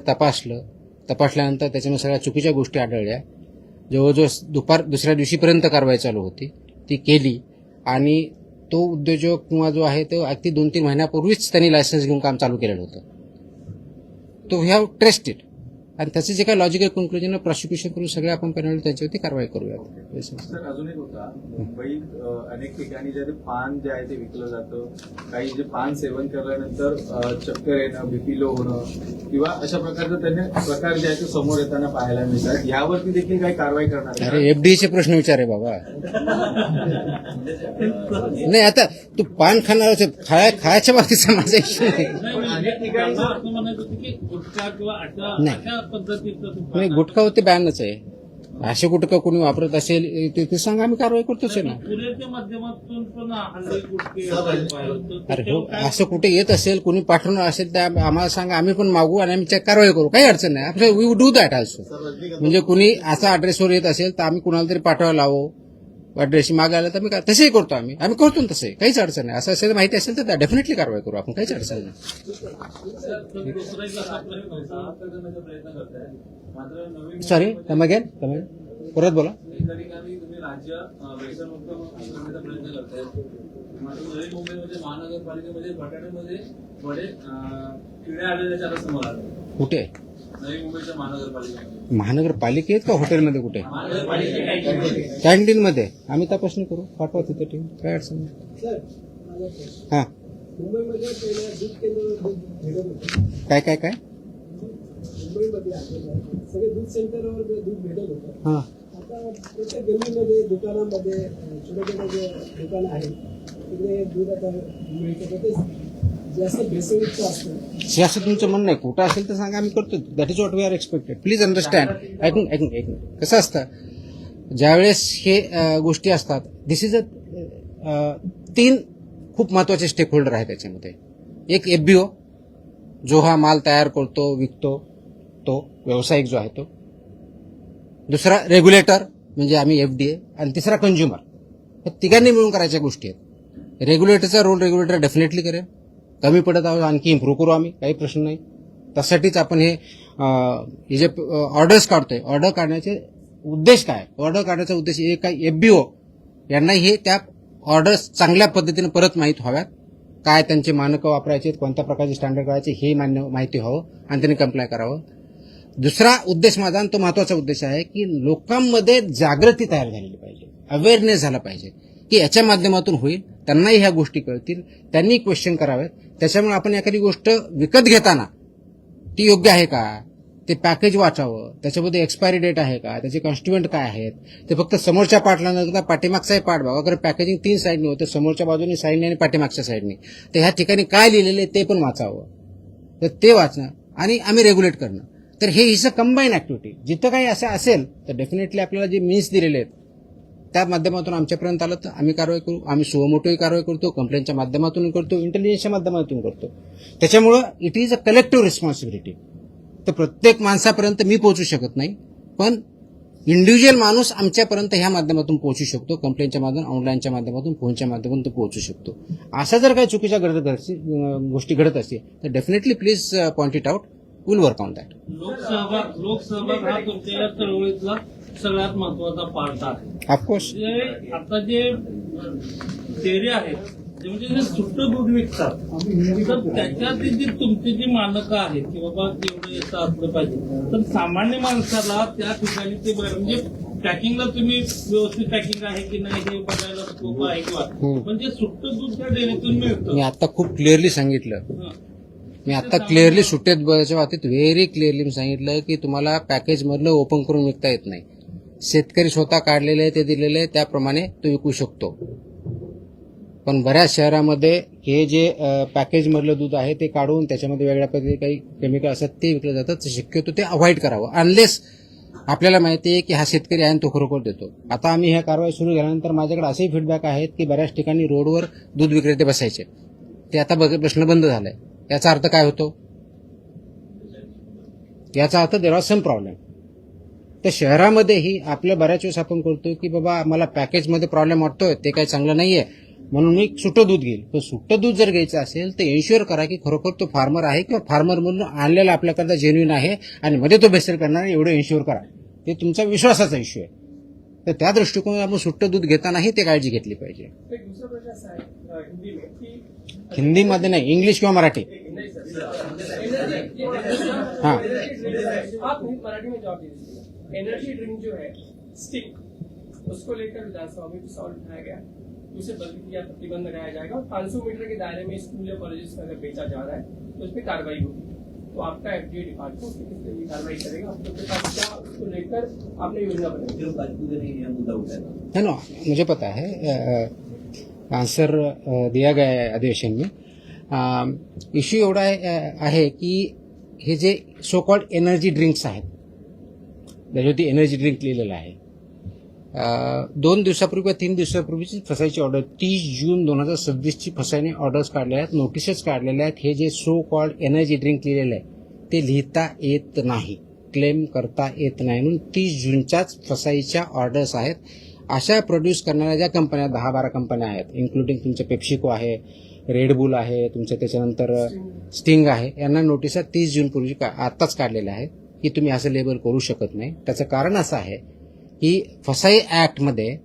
तपासल्यानंतर त्याच्यामध्ये सगळ्या चुकीच्या गोष्टी आढळल्या. जवळजवळ दुसऱ्या दिवशीपर्यंत कारवाई चालू होती, ती केली आणि तो उद्योजक किंवा जो आहे तो अगदी 2-3 महिन्यापूर्वीच त्यांनी लायसन्स घेऊन काम चालू केलेलं होतं. तो वी हॅव ट्रेस्ड इट आणि त्याचे जे काही लॉजिकल कन्क्लुजन प्रॉसिक्युशन करून सगळे आपण पेनल्टी त्याच्यावरती कारवाई करूयात. सर अजून एक होता, मुंबईत अनेक ठिकाणी जे पान जे आहे ते विकलं जातं, काही जे पान सेवन केल्यानंतर चक्कर येणं, बीपी लो होणं किंवा अशा प्रकारचं त्यांनी प्रकार जे आहे ते समोर येताना पाहायला मिळतात. यावरती देखील काही कारवाई करणार आहे? अरे एफडीचे प्रश्न विचार आहे बाबा. नाही आता तू पान खाणार खायच्या बाबतीचा माझा इश्यू नाही. अनेक ठिकाणी असं म्हणायचं होतं की गुटखा किंवा अशा पद्धतीचं नाही गुटखा होते बॅनच आहे. असे गुटखा कोणी वापरत असेल ते सांगा, आम्ही कारवाई करतोच आहे ना. पुण्याच्या माध्यमातून पण हल्ली गुटखे अरे हो असं कुठे येत असेल कोणी पाठवणार असेल तर आम्हाला सांगा, आम्ही पण मागू आणि आम्ही कारवाई करू, काही अडचण नाही. आपलं वी डू दॅट ऑल्सो. म्हणजे कुणी असा ॲड्रेसवर येत असेल तर आम्ही कुणाला तरी पाठवायला लावू, ॲड्रेस मागायला तर आम्ही तसंही करतो. आम्ही करतो ना तसंही, काहीच अडचण नाही. असं असेल माहिती असेल तर डेफिनेटली कारवाई करू आपण, काहीच अडचण नाही. सॉरी परत बोला. तुम्ही राज्य व्यसनमुक्त करण्याचा प्रयत्न करताय, मात्र नवी मुंबईमध्ये महानगरपालिकेमध्ये बटाट्यामध्ये बडे किडे आलेल्याच्या आता समोर आले. कुठे नवी मुंबईच्या महानगरपालिकेमध्ये? महानगरपालिकेत का हॉटेलमध्ये कुठे? कॅन्टीनमध्ये. आम्ही तपासणी करू, पाठवा तिथे टीम, काय अडचण नाही. हां मुंबईमध्ये पहिल्या दूध केंद्रावर दूध भेटत होतं. काय मुंबईमध्ये सगळे दूध सेंटरवर दूध भेटत होतं. हां आता प्रत्येक गल्लीमध्ये दुकानामध्ये छोटे छोटे जे दुकानं आहेत तिकडे दूध आता मिळतं, तर ते जास्त भेसळयुक्त असतं. हे असं तुमचं म्हणणं आहे. कुठं असेल तर सांगा, आम्ही करतो. That is what we are expected. Please understand. ऐकून कसं असतं ज्यावेळेस हे गोष्टी असतात, दिस इज 3 खूप महत्वाचे स्टेक होल्डर आहेत त्याच्यामध्ये. एक एफबीओ जो हा माल तयार करतो विकतो, तो व्यावसायिक जो आहे तो. दुसरा रेग्युलेटर म्हणजे आम्ही एफडीए, आणि तिसरा कंझ्युमर. हे तिघांनी मिळून करायच्या गोष्टी आहेत. रेग्युलेटरचा रोल रेग्युलेटर डेफिनेटली करेल. कमी पडत आहोत आणखी इम्प्रूव्ह करू आम्ही, काही प्रश्न नाही. त्यासाठीच आपण हे जे ऑर्डर्स काढतोय, ऑर्डर काढण्याचे उद्देश काय? ऑर्डर काढण्याचा उद्देश एक काय, एफबीओ यांना हे त्या ऑर्डर्स चांगल्या पद्धतीने परत माहीत व्हाव्यात, काय त्यांचे मानकं वापरायचे, कोणत्या प्रकारचे स्टँडर्ड करायचे हे माहिती व्हावं आणि त्यांनी कंप्लाय करावं. दुसरा उद्देश माझा, आणि तो महत्वाचा उद्देश आहे की लोकांमध्ये जागृती तयार झालेली पाहिजे, अवेअरनेस झाला पाहिजे की याच्या माध्यमातून होईल, त्यांनाही ह्या गोष्टी कळतील, त्यांनी क्वेश्चन करावेत. त्याच्यामुळे आपण एखादी गोष्ट विकत घेताना ती योग्य आहे का, ते पॅकेज वाचावं, त्याच्यामध्ये एक्सपायरी डेट आहे का, त्याचे कॉन्स्टिट्युएंट काय आहेत, ते फक्त समोरच्या पार्टला न करता पाठीमागचाही पार्ट बघा. कारण पॅकेजिंग 3 साईडनी होतं, समोरच्या बाजूने साईडने आणि पाठीमागच्या साईडने. तर ह्या ठिकाणी काय लिहिलेलं ते पण वाचावं, तर ते वाचणं आणि आम्ही रेग्युलेट करणं. तर हे इज अ कंबाईन ऍक्टिव्हिटी. जिथं काही असं असेल तर डेफिनेटली आपल्याला जे मीन्स दिलेले आहेत त्या माध्यमातून आमच्यापर्यंत आलं तर आम्ही कारवाई करू. आम्ही सुमोटोही कारवाई करतो, कंप्लेंटच्या माध्यमातून करतो, इंटेलिजन्सच्या माध्यमातून करतो. त्याच्यामुळं it is a collective responsibility. तर प्रत्येक माणसापर्यंत मी पोहोचू शकत नाही, पण इंडिव्हिज्युअल माणूस आमच्यापर्यंत ह्या माध्यमातून पोहोचू शकतो, कंप्लेंटच्या माध्यमातून, ऑनलाईनच्या माध्यमातून, फोनच्या माध्यमातून तो पोहोचू शकतो. अशा जर काही चुकीच्या गोष्टी घडत असतील तर definitely please point it out, will work on that. लोकसहभाग हा तुमच्या या चळवळीतला सगळ्यात महत्वाचा पार्ट आहे. ऑफकोर्स. आता जे डेअरी आहेत जे म्हणजे जे सुट्टं दूध विकतात तर त्याच्यातली जी तुमची जी मानकं आहेत की बाबा जेवढं याचं असलं पाहिजे, तर सामान्य माणसाला त्या ठिकाणी ते म्हणजे पॅकिंगला तुम्ही व्यवस्थित पॅकिंग आहे की नाही हे बघायला स्कोप आहे किंवा पण जे सुट्टं दूध त्या डेअरीतून मिळतं. मी आता खूप क्लिअरली सांगितलं, मी आता क्लिअरली सुट्ट्याच्या बाबतीत व्हेरी क्लिअरली मी सांगितलं की तुम्हाला पॅकेजमधलं ओपन करून विकता येत नाही. शेतकरी स्वतः काढलेले आहे ते दिलेले आहे त्याप्रमाणे तो विकू शकतो. पण बऱ्याच शहरामध्ये हे जे पॅकेजमधलं दूध आहे ते काढून त्याच्यामध्ये वेगळ्या पद्धतीने काही केमिकल असतात ते विकलं जातं. तर शक्यतो ते अवॉइड करावं अनलेस आपल्याला माहिती आहे की हा शेतकरी आहे आणि तो खरोखर देतो. आता आम्ही ह्या कारवाई सुरू केल्यानंतर माझ्याकडे असेही फीडबॅक आहेत की बऱ्याच ठिकाणी रोडवर दूध विक्रेते बसायचे, ते आता प्रश्न बंद झालाय. याचा अर्थ काय होतो? याचा अर्थ देर आर सम प्रॉब्लेम. तर शहरामध्येही आपल्या बऱ्याच वेळेस आपण करतो की बाबा मला पॅकेजमध्ये प्रॉब्लेम वाटतोय, ते काही चांगलं नाहीये म्हणून मी सुट्टं दूध घेईल. पण सुट्टं दूध जर घ्यायचं असेल तर एन्श्युअर करा की खरोखर तो फार्मर आहे किंवा फार्मर म्हणून आणलेला आपल्याकरता जेन्युइन आहे आणि मध्ये तो भेसळ करणार आहे एवढं एन्श्युअर करा. ते तुमचा विश्वासाचा इश्यू आहे. तर त्या दृष्टिकोनातून आपण सुट्टं दूध घेतानाही ते काळजी घेतली पाहिजे. एक दूसरा प्रश्न असा आहे हिंदी में की हिंदीमध्ये नाही, इंग्लिश किंवा मराठी. हाँ आप मराठी में जवाब दीजिए. एनर्जी ड्रिंक जो है स्टिक उसको लेकर विधानसभा में सवाल उठाया गया, उसे बंद किया, प्रतिबंध लगाया जाएगा और 500 मीटर के दायरे में स्कूल या कॉलेजेस में अगर बेचा जा रहा है तो उस पर कार्रवाई होगी. तो आपका एफडीए डिपार्टमेंट उसके किस तरह की कार्रवाई करेगा? आपके पास क्या उसको लेकर आपने योजना बनाई? यह मुद्दा उठाया. है ना, मुझे पता है, आंसर दिया गया है अधिवेशन में. इश्यू एवढा आहे की हे जे सो कॉल्ड एनर्जी ड्रिंक्स आहेत, त्याच्यावरती एनर्जी ड्रिंक लिहिलेलं आहे. 2 दिवसापूर्वी किंवा 3 दिवसापूर्वीची फसायची ऑर्डर 30 जून 2026ची फसायने ऑर्डर्स काढल्या आहेत, नोटिसेस काढलेल्या आहेत. हे जे सो कॉल्ड एनर्जी ड्रिंक लिहिलेलं आहे ते लिहिता येत नाही, क्लेम करता येत नाही, म्हणून 30 जूनच्याच फसाईच्या ऑर्डर्स आहेत. अशा प्रोड्यूस करणाऱ्या ज्या कंपन्या 10-12 कंपन्या आहेत, इन्क्लुडिंग तुमच्या पेप्सिको आहे, रेडबुल आहे, तुमच्या त्याच्यानंतर स्टिंग आहे, यांना नोटिसा 30 जून पूर्वी आत्ताच काढलेल्या आहेत की तुम्ही असं लेबल करू शकत नाही. त्याचं कारण असं आहे की फसाई ऍक्टमध्ये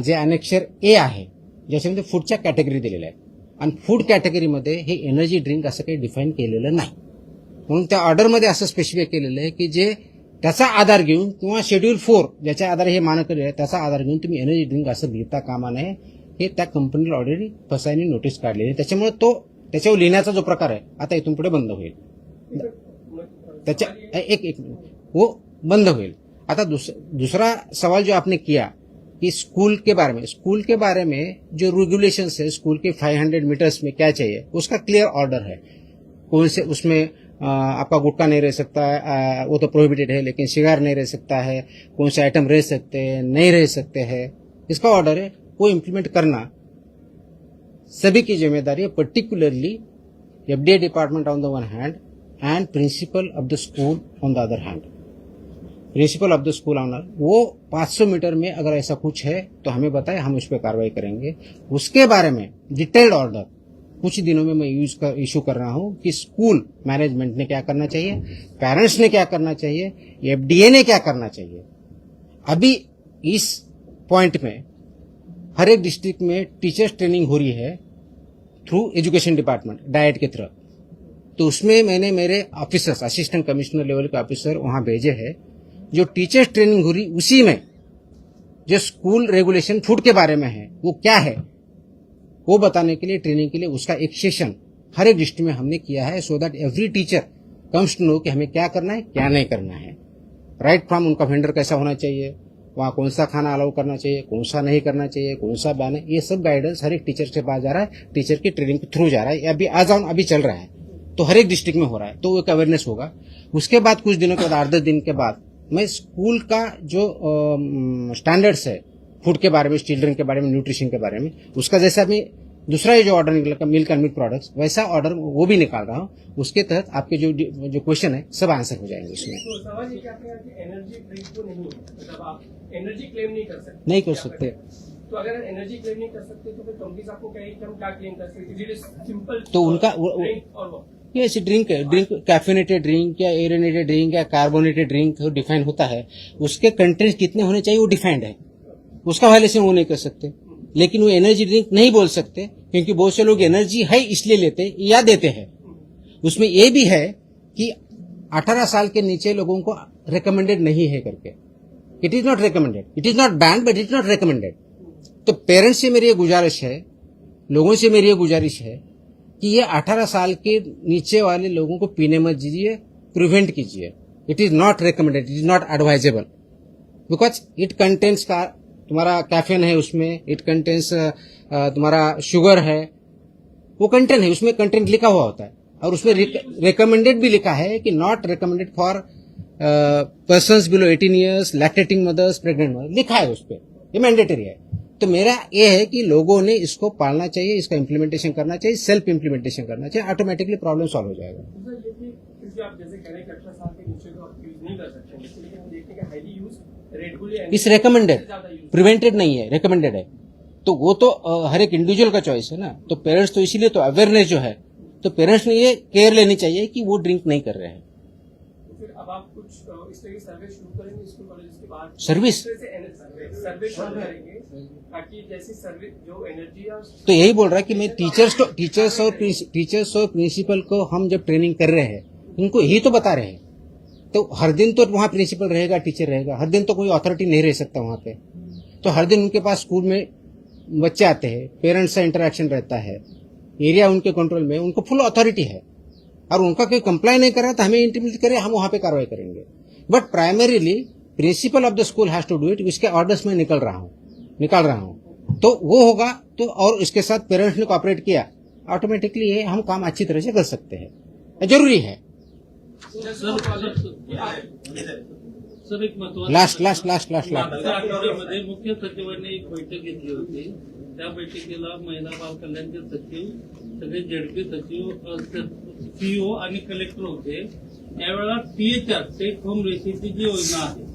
जे अनेक्षर ए आहे ज्याच्यामध्ये फूडच्या कॅटेगरी दिलेल्या आहेत आणि फूड कॅटेगरीमध्ये हे एनर्जी ड्रिंक असं काही डिफाईन केलेलं नाही. म्हणून त्या ऑर्डरमध्ये असं स्पेसिफाय केलेलं आहे की जे त्याचा आधार घेऊन किंवा शेड्यूल 4 ज्याच्या आधारे हे मानक आहे त्याचा आधार घेऊन तुम्ही एनर्जी ड्रिंक असं लिहिता कामा नये. हे त्या कंपनीला ऑलरेडी फसाईने नोटीस काढलेली आहे. त्याच्यामुळे तो त्याच्यावर लिहिण्याचा जो प्रकार आहे आता इथून पुढे बंद होईल. त्याच्या एक वो बंद होईल. आता दूसरा सवाल जो आपने किया कि स्कूल के बारे में जो रेगुलेशंस है स्कूल के 500 मीटर्स में क्या चाहिए उसका क्लियर ऑर्डर है. कौन से उसमें आपका गुटखा नहीं रह सकता है, वो तो प्रोहिबिटेड है, लेकिन सिगार नहीं रह सकता है, कौन से आइटम रह सकते हैं नहीं रह सकते हैं, इसका ऑर्डर है. वो इम्प्लीमेंट करना सभी की जिम्मेदारी है, particularly FDA department on the one hand and principal of the school on the other hand. Principal of the school honour वो 500 मीटर में अगर ऐसा कुछ है तो हमें बताए, हम उस पर कार्रवाई करेंगे. उसके बारे में डिटेल्ड ऑर्डर कुछ दिनों में मैं इशू कर रहा हूं कि स्कूल मैनेजमेंट ने क्या करना चाहिए, पेरेंट्स ने क्या करना चाहिए, एफडीए ने क्या करना चाहिए. अभी इस पॉइंट में हर एक डिस्ट्रिक्ट में टीचर्स ट्रेनिंग हो रही है थ्रू एजुकेशन डिपार्टमेंट डाइट के थ्रू. तो उसमें मैंने मेरे ऑफिसर्स असिस्टेंट कमिश्नर लेवल के ऑफिसर वहां भेजे हैं. जो टीचर्स ट्रेनिंग हो रही उसी में जो स्कूल रेगुलेशन फूड के बारे में है वो क्या है वो बताने के लिए, ट्रेनिंग के लिए उसका एक सेशन हर एक डिस्ट्रिक्ट में हमने किया है, so that every teacher comes to know कि हमें क्या करना है क्या नहीं करना है. राइट फ्रॉम उनका वेंडर कैसा होना चाहिए, वहाँ कौन सा खाना अलाउ करना चाहिए, कौन सा नहीं करना चाहिए, कौन सा बैन है, ये सब गाइडेंस हर एक टीचर के पास जा रहा है, टीचर की ट्रेनिंग के थ्रू जा रहा है. अभी आज ऑन अभी चल रहा है तो हर एक डिस्ट्रिक्ट में हो रहा है, तो एक अवेयरनेस होगा. उसके बाद कुछ दिनों के बाद 8-10 दिन के बाद मैं स्कूल का जो स्टैंडर्ड्स है फूड के बारे में, चिल्ड्रन के बारे में, न्यूट्रिशन के बारे में, उसका जैसा मैं दूसरा ये जो ऑर्डर निकला मिल्क एंड मिल्क प्रोडक्ट्स, वैसा ऑर्डर वो भी निकाल रहा हूँ। उसके तहत आपके जो क्वेश्चन है सब आंसर हो जाएंगे उसमें। तो सवाल ये कि आपने कहा कि एनर्जी ड्रिंक तो नहीं है, मतलब आप एनर्जी क्लेम नहीं कर सकते। नहीं कर सकते। तो अगर एनर्जी क्लेम नहीं कर सकते तो फिर कंपनीज आपको कहेगी कि हम क्या क्लेम कर सकते हैं? सिंपल तो उनका और वो ये ऐसी ड्रिंक है, ड्रिंक कैफिनेटेड ड्रिंक या एरेनेटेड ड्रिंक या कार्बोनेटेड ड्रिंक डिफाइन होता है, उसके कंटेंट कितने होने चाहिए वो डिफाइंड है, उसका वायलेशन वो नहीं कर सकते। लेकिन वो एनर्जी ड्रिंक नहीं बोल सकते क्योंकि बहुत से लोग एनर्जी है इसलिए लेते या देते हैं। उसमें ये भी है कि 18 साल के नीचे लोगों को रिकमेंडेड नहीं है करके, it is not recommended, it is not band but it is not recommended. तो पेरेंट्स से मेरी ये गुजारिश है, लोगों से मेरी ये गुजारिश है कि ये 18 साल के नीचे वाले लोगों को पीने मत दीजिए, प्रिवेंट कीजिए। It is not recommended, it is not advisable because it contents का तुम्हारा कैफीन है उसमें, इट कंटेंट्स तुम्हारा शुगर है, वो कंटेंट है उसमें, कंटेंट लिखा हुआ होता है और उसमें रिकमेंडेड भी लिखा है कि not recommended for persons below 18 years, lactating mothers, pregnant mothers, लिखा है उस पर, ये मैंडेटरी है। तो मेरा ये है कि लोगों ने इसको पालना चाहिए, इसका इम्प्लीमेंटेशन करना चाहिए, सेल्फ इम्प्लीमेंटेशन करना चाहिए, ऑटोमेटिकली प्रॉब्लम सॉल्व हो जाएगा। क्योंकि आप जैसे कह रहे हैं कि 18 साल के नीचे को आप यूज नहीं कर सकते, लेकिन हम देखते हैं कि हाईली यूज रेडबुली इस रिकमेंडेड, प्रिवेंटेड नहीं है, रिकमेंडेड है। तो वो तो हर एक इंडिविजुअल का चॉइस है ना। तो पेरेंट्स तो इसीलिए तो अवेयरनेस जो है, तो पेरेंट्स ने ये केयर लेनी चाहिए कि वो ड्रिंक नहीं कर रहे हैं। फिर अब आप कुछ इस तरह की सर्वे शुरू करेंगे स्कूल कॉलेज के बाद? सर्विस सर्वे शुरू करेंगे ताकि जैसी सर्विस जो एनर्जी है तो यही बोल रहा है कि मैं टीचर्स और प्रिंसिपल को हम जब ट्रेनिंग कर रहे हैं उनको यही तो बता रहे हैं। तो हर दिन तो वहाँ प्रिंसिपल रहेगा, टीचर रहेगा, हर दिन तो कोई अथॉरिटी नहीं रह सकता वहाँ पे। तो हर दिन उनके पास स्कूल में बच्चे आते हैं, पेरेंट्स से इंटरेक्शन रहता है, एरिया उनके कंट्रोल में, उनको फुल अथॉरिटी है और उनका कोई कंप्लाई नहीं कर रहा तो हमें इंटीमेट करे, हम वहाँ पे कार्रवाई करेंगे। But primarily principal of the school has to do it. इसके ऑर्डर्स में निकाल रहा हूँ तो वो होगा। तो और इसके साथ पेरेंट्स ने कोऑपरेट किया, ऑटोमेटिकली ये हम काम अच्छी तरह से कर सकते हैं, जरूरी है। सर एक महत्वाचं लास्ट मागच्या आठवड्यामध्ये मुख्य सचिवांनी एक बैठक घेतली होती। त्या बैठकीला महिला बाल कल्याणचे सचिव, सगळे जेडपी सचिव, सीईओ आणि कलेक्टर होते। त्यावेळेला THR टेक होम रेसिपी जी योजना आहे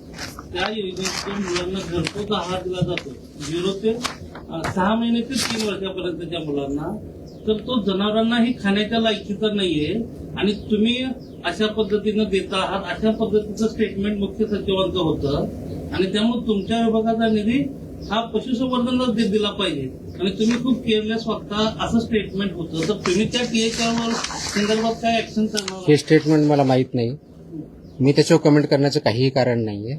त्या योजनेतून मुलांना घरपोच आहार दिला जातो 0 ते 6 महिने ते 3 वर्षापर्यंतच्या मुलांना। तर तो जनावरांनाही खाण्याच्या लायकीचा नाहीये आणि तुम्ही अशा पद्धतीनं देता आहात, अशा पद्धतीचं स्टेटमेंट मुख्य सचिवांचं होतं आणि त्यामुळे तुमच्या विभागाचा निधी हा पशुसंवर्धनाला दिला पाहिजे आणि तुम्ही खूप केअरलेस वागता असं स्टेटमेंट होतं। तर तुम्ही त्या THR संदर्भात काय ऍक्शन करणार? हे स्टेटमेंट मला माहीत नाही, मी त्याच्यावर कमेंट करण्याचं काहीही कारण नाहीये।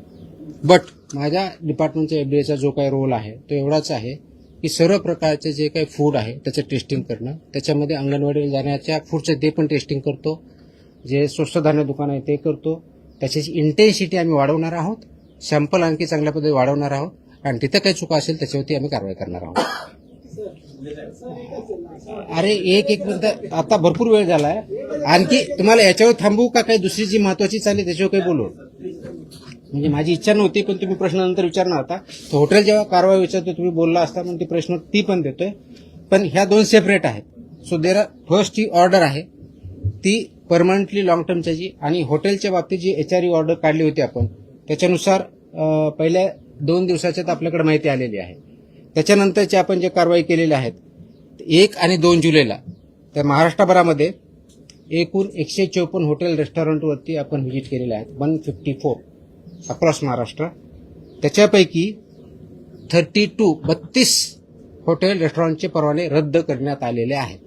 बट माझ्या डिपार्टमेंटच्या FDAचा जो काही रोल आहे तो एवढाच आहे की सर्व प्रकारचे जे काही फूड आहे त्याचं टेस्टिंग करणं, त्याच्यामध्ये अंगणवाडीला जाण्याच्या फूडचं ते पण टेस्टिंग करतो, जे स्वस्त धान्य दुकान आहे ते करतो, त्याची इंटेन्सिटी आम्ही वाढवणार आहोत, सॅम्पल आणखी चांगल्या पद्धतीने वाढवणार आहोत आणि तिथं काही चुका असेल त्याच्यावरती आम्ही कारवाई करणार आहोत। अरे एक मिनिट, आता भरपूर वेळ झालाय, आणखी तुम्हाला याच्यावर थांबू का काही दुसरी जी महत्वाची चालेल त्याच्यावर काही बोलू? म्हणजे माझी इच्छा नव्हती पण तुम्ही प्रश्न नंतर विचारणार होता, तर हॉटेल जेव्हा कारवाई विचारतो तुम्ही बोलला असता म्हणून ती प्रश्न ती पण देतोय, पण ह्या दोन सेपरेट आहेत। सो देर फर्स्ट ही ऑर्डर आहे ती परमनंटली लॉंग टर्मची, आणि हॉटेलच्या बाबतीत जी HRE ऑर्डर काढली होती आपण त्याच्यानुसार पहिल्या 2 दिवसाच्यात आपल्याकडे माहिती आलेली आहे। त्याच्यानंतरचे आपण जे कारवाई केलेल्या आहेत 1 आणि 2 जुलैला तर महाराष्ट्रभरामध्ये एकूण 154 हॉटेल रेस्टॉरंटवरती आपण व्हिजिट केलेले आहेत, 154 अक्रॉस महाराष्ट्र। त्याच्यापैकी 32 हॉटेल रेस्टॉरंटचे परवाने रद्द करण्यात आलेले आहेत।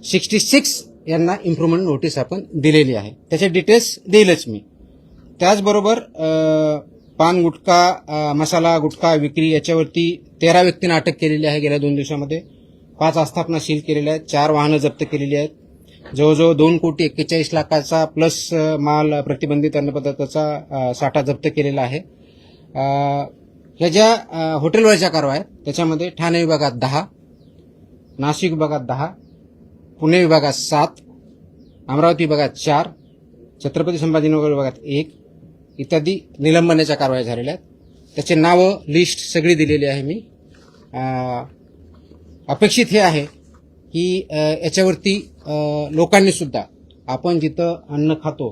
66 यांना इम्प्रूव्हमेंट नोटीस आपण दिलेली आहे, त्याचे डिटेल्स देईलच मी। त्याचबरोबर पान गुटखा, मसाला गुटखा विक्री याच्यावरती 13 व्यक्तींना अटक केलेली आहे गेल्या 2 दिवसामध्ये, 5 आस्थापना सील केलेल्या आहेत, 4 वाहनं जप्त केलेली आहेत, जवळजवळ 2,41,40,00,000चा प्लस माल प्रतिबंधित अन्नपदार्थाचा साठा जप्त केलेला आहे। ह्या ज्या हॉटेलवरच्या कारवाया त्याच्यामध्ये ठाणे विभागात 10, नाशिक विभागात 10, पुणे विभागात 7, अमरावती विभागात 4, छत्रपती संभाजीनगर विभागात 1 इत्यादी निलंबनाच्या कारवाया झालेल्या आहेत। त्याचे नावं लिस्ट सगळी दिलेली आहे मी। अपेक्षित हे आहे की याच्यावरती लोकांनी सुद्धा आपण जिथं अन्न खातो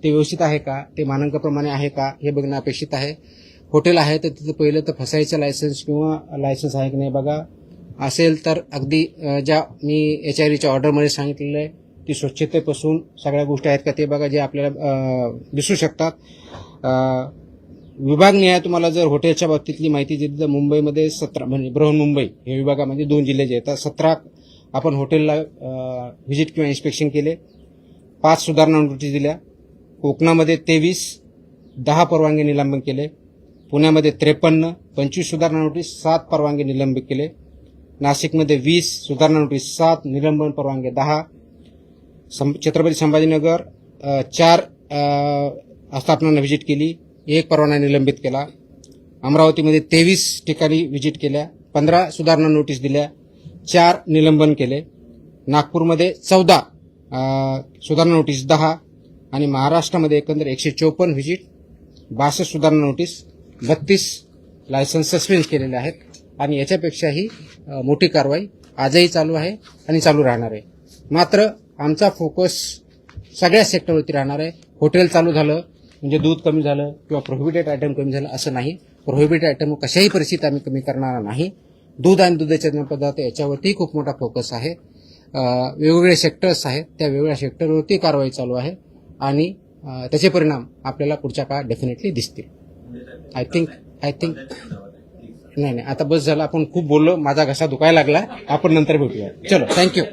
ते व्यवस्थित आहे का, ते मानांकाप्रमाणे आहे का, हे बघणं अपेक्षित आहे. हॉटेल आहे तर तिथं पहिलं तर फसायचं लायसन्स किंवा लायसन्स आहे की नाही बघा. असेल तर अगदी ज्या मी HREच्या ऑर्डरमध्ये सांगितलेलं आहे ती स्वच्छतेपासून सगळ्या गोष्टी आहेत का ते बघा, जे आपल्याला दिसू शकतात. विभागनिहाय तुम्हाला जर हॉटेलच्या बाबतीतली माहिती दिली तर मुंबईमध्ये 17 म्हणजे बृहन्मुंबई हे विभागामध्ये 2 जिल्हे जे येतात, 17 आपण हॉटेलला व्हिजिट किंवा इन्स्पेक्शन केले, 5 सुधारणा नोटीस दिल्या. कोकणामध्ये 23, 10 परवानगी निलंबन केले. पुण्यामध्ये 53, 25 सुधारणा नोटीस, 7 परवानगी निलंबित केले. नाशिकमध्ये 20 सुधारणा नोटीस, 7 निलंबन परवानगी 10. छत्रपती संभाजीनगर 4 आस्थापनांना व्हिजिट केली, 1 परवाना निलंबित केला. अमरावतीमध्ये 23 ठिकाणी व्हिजिट केल्या, 15 सुधारणा नोटीस दिल्या, 4 निलंबन केले. नागपूरमध्ये 14 सुधारणा नोटीस 10 आणि महाराष्ट्रामध्ये एकंदर 154 व्हिजिट, 62 सुधारणा नोटीस, 32 लायसन्स सस्पेंड केलेले आहेत. आणि याच्यापेक्षाही मोठी कारवाई आजही चालू आहे आणि चालू राहणार आहे. मात्र आमचा फोकस सगळ्या सेक्टरवरती राहणार आहे. हॉटेल चालू झालं म्हणजे दूध कमी झालं किंवा प्रोहिबिटेड आयटम कमी झालं असं नाही. प्रोहिबिटेड आयटम कशाही परिस्थितीत आम्ही कमी करणार नाही. दूध आणि दुधाचे पदार्थ याच्यावरती खूप मोठा फोकस आहे. वेगवेगळे सेक्टर्स आहेत, त्या वेगवेगळ्या सेक्टरवरती कारवाई चालू आहे आणि त्याचे परिणाम आपल्याला पुढच्या काळात डेफिनेटली दिसतील. आय थिंक नाही आता बस झालं, आपण खूप बोललो, माझा घसा दुखायला लागला. आपण नंतर भेटूया. चलो, थँक्यू.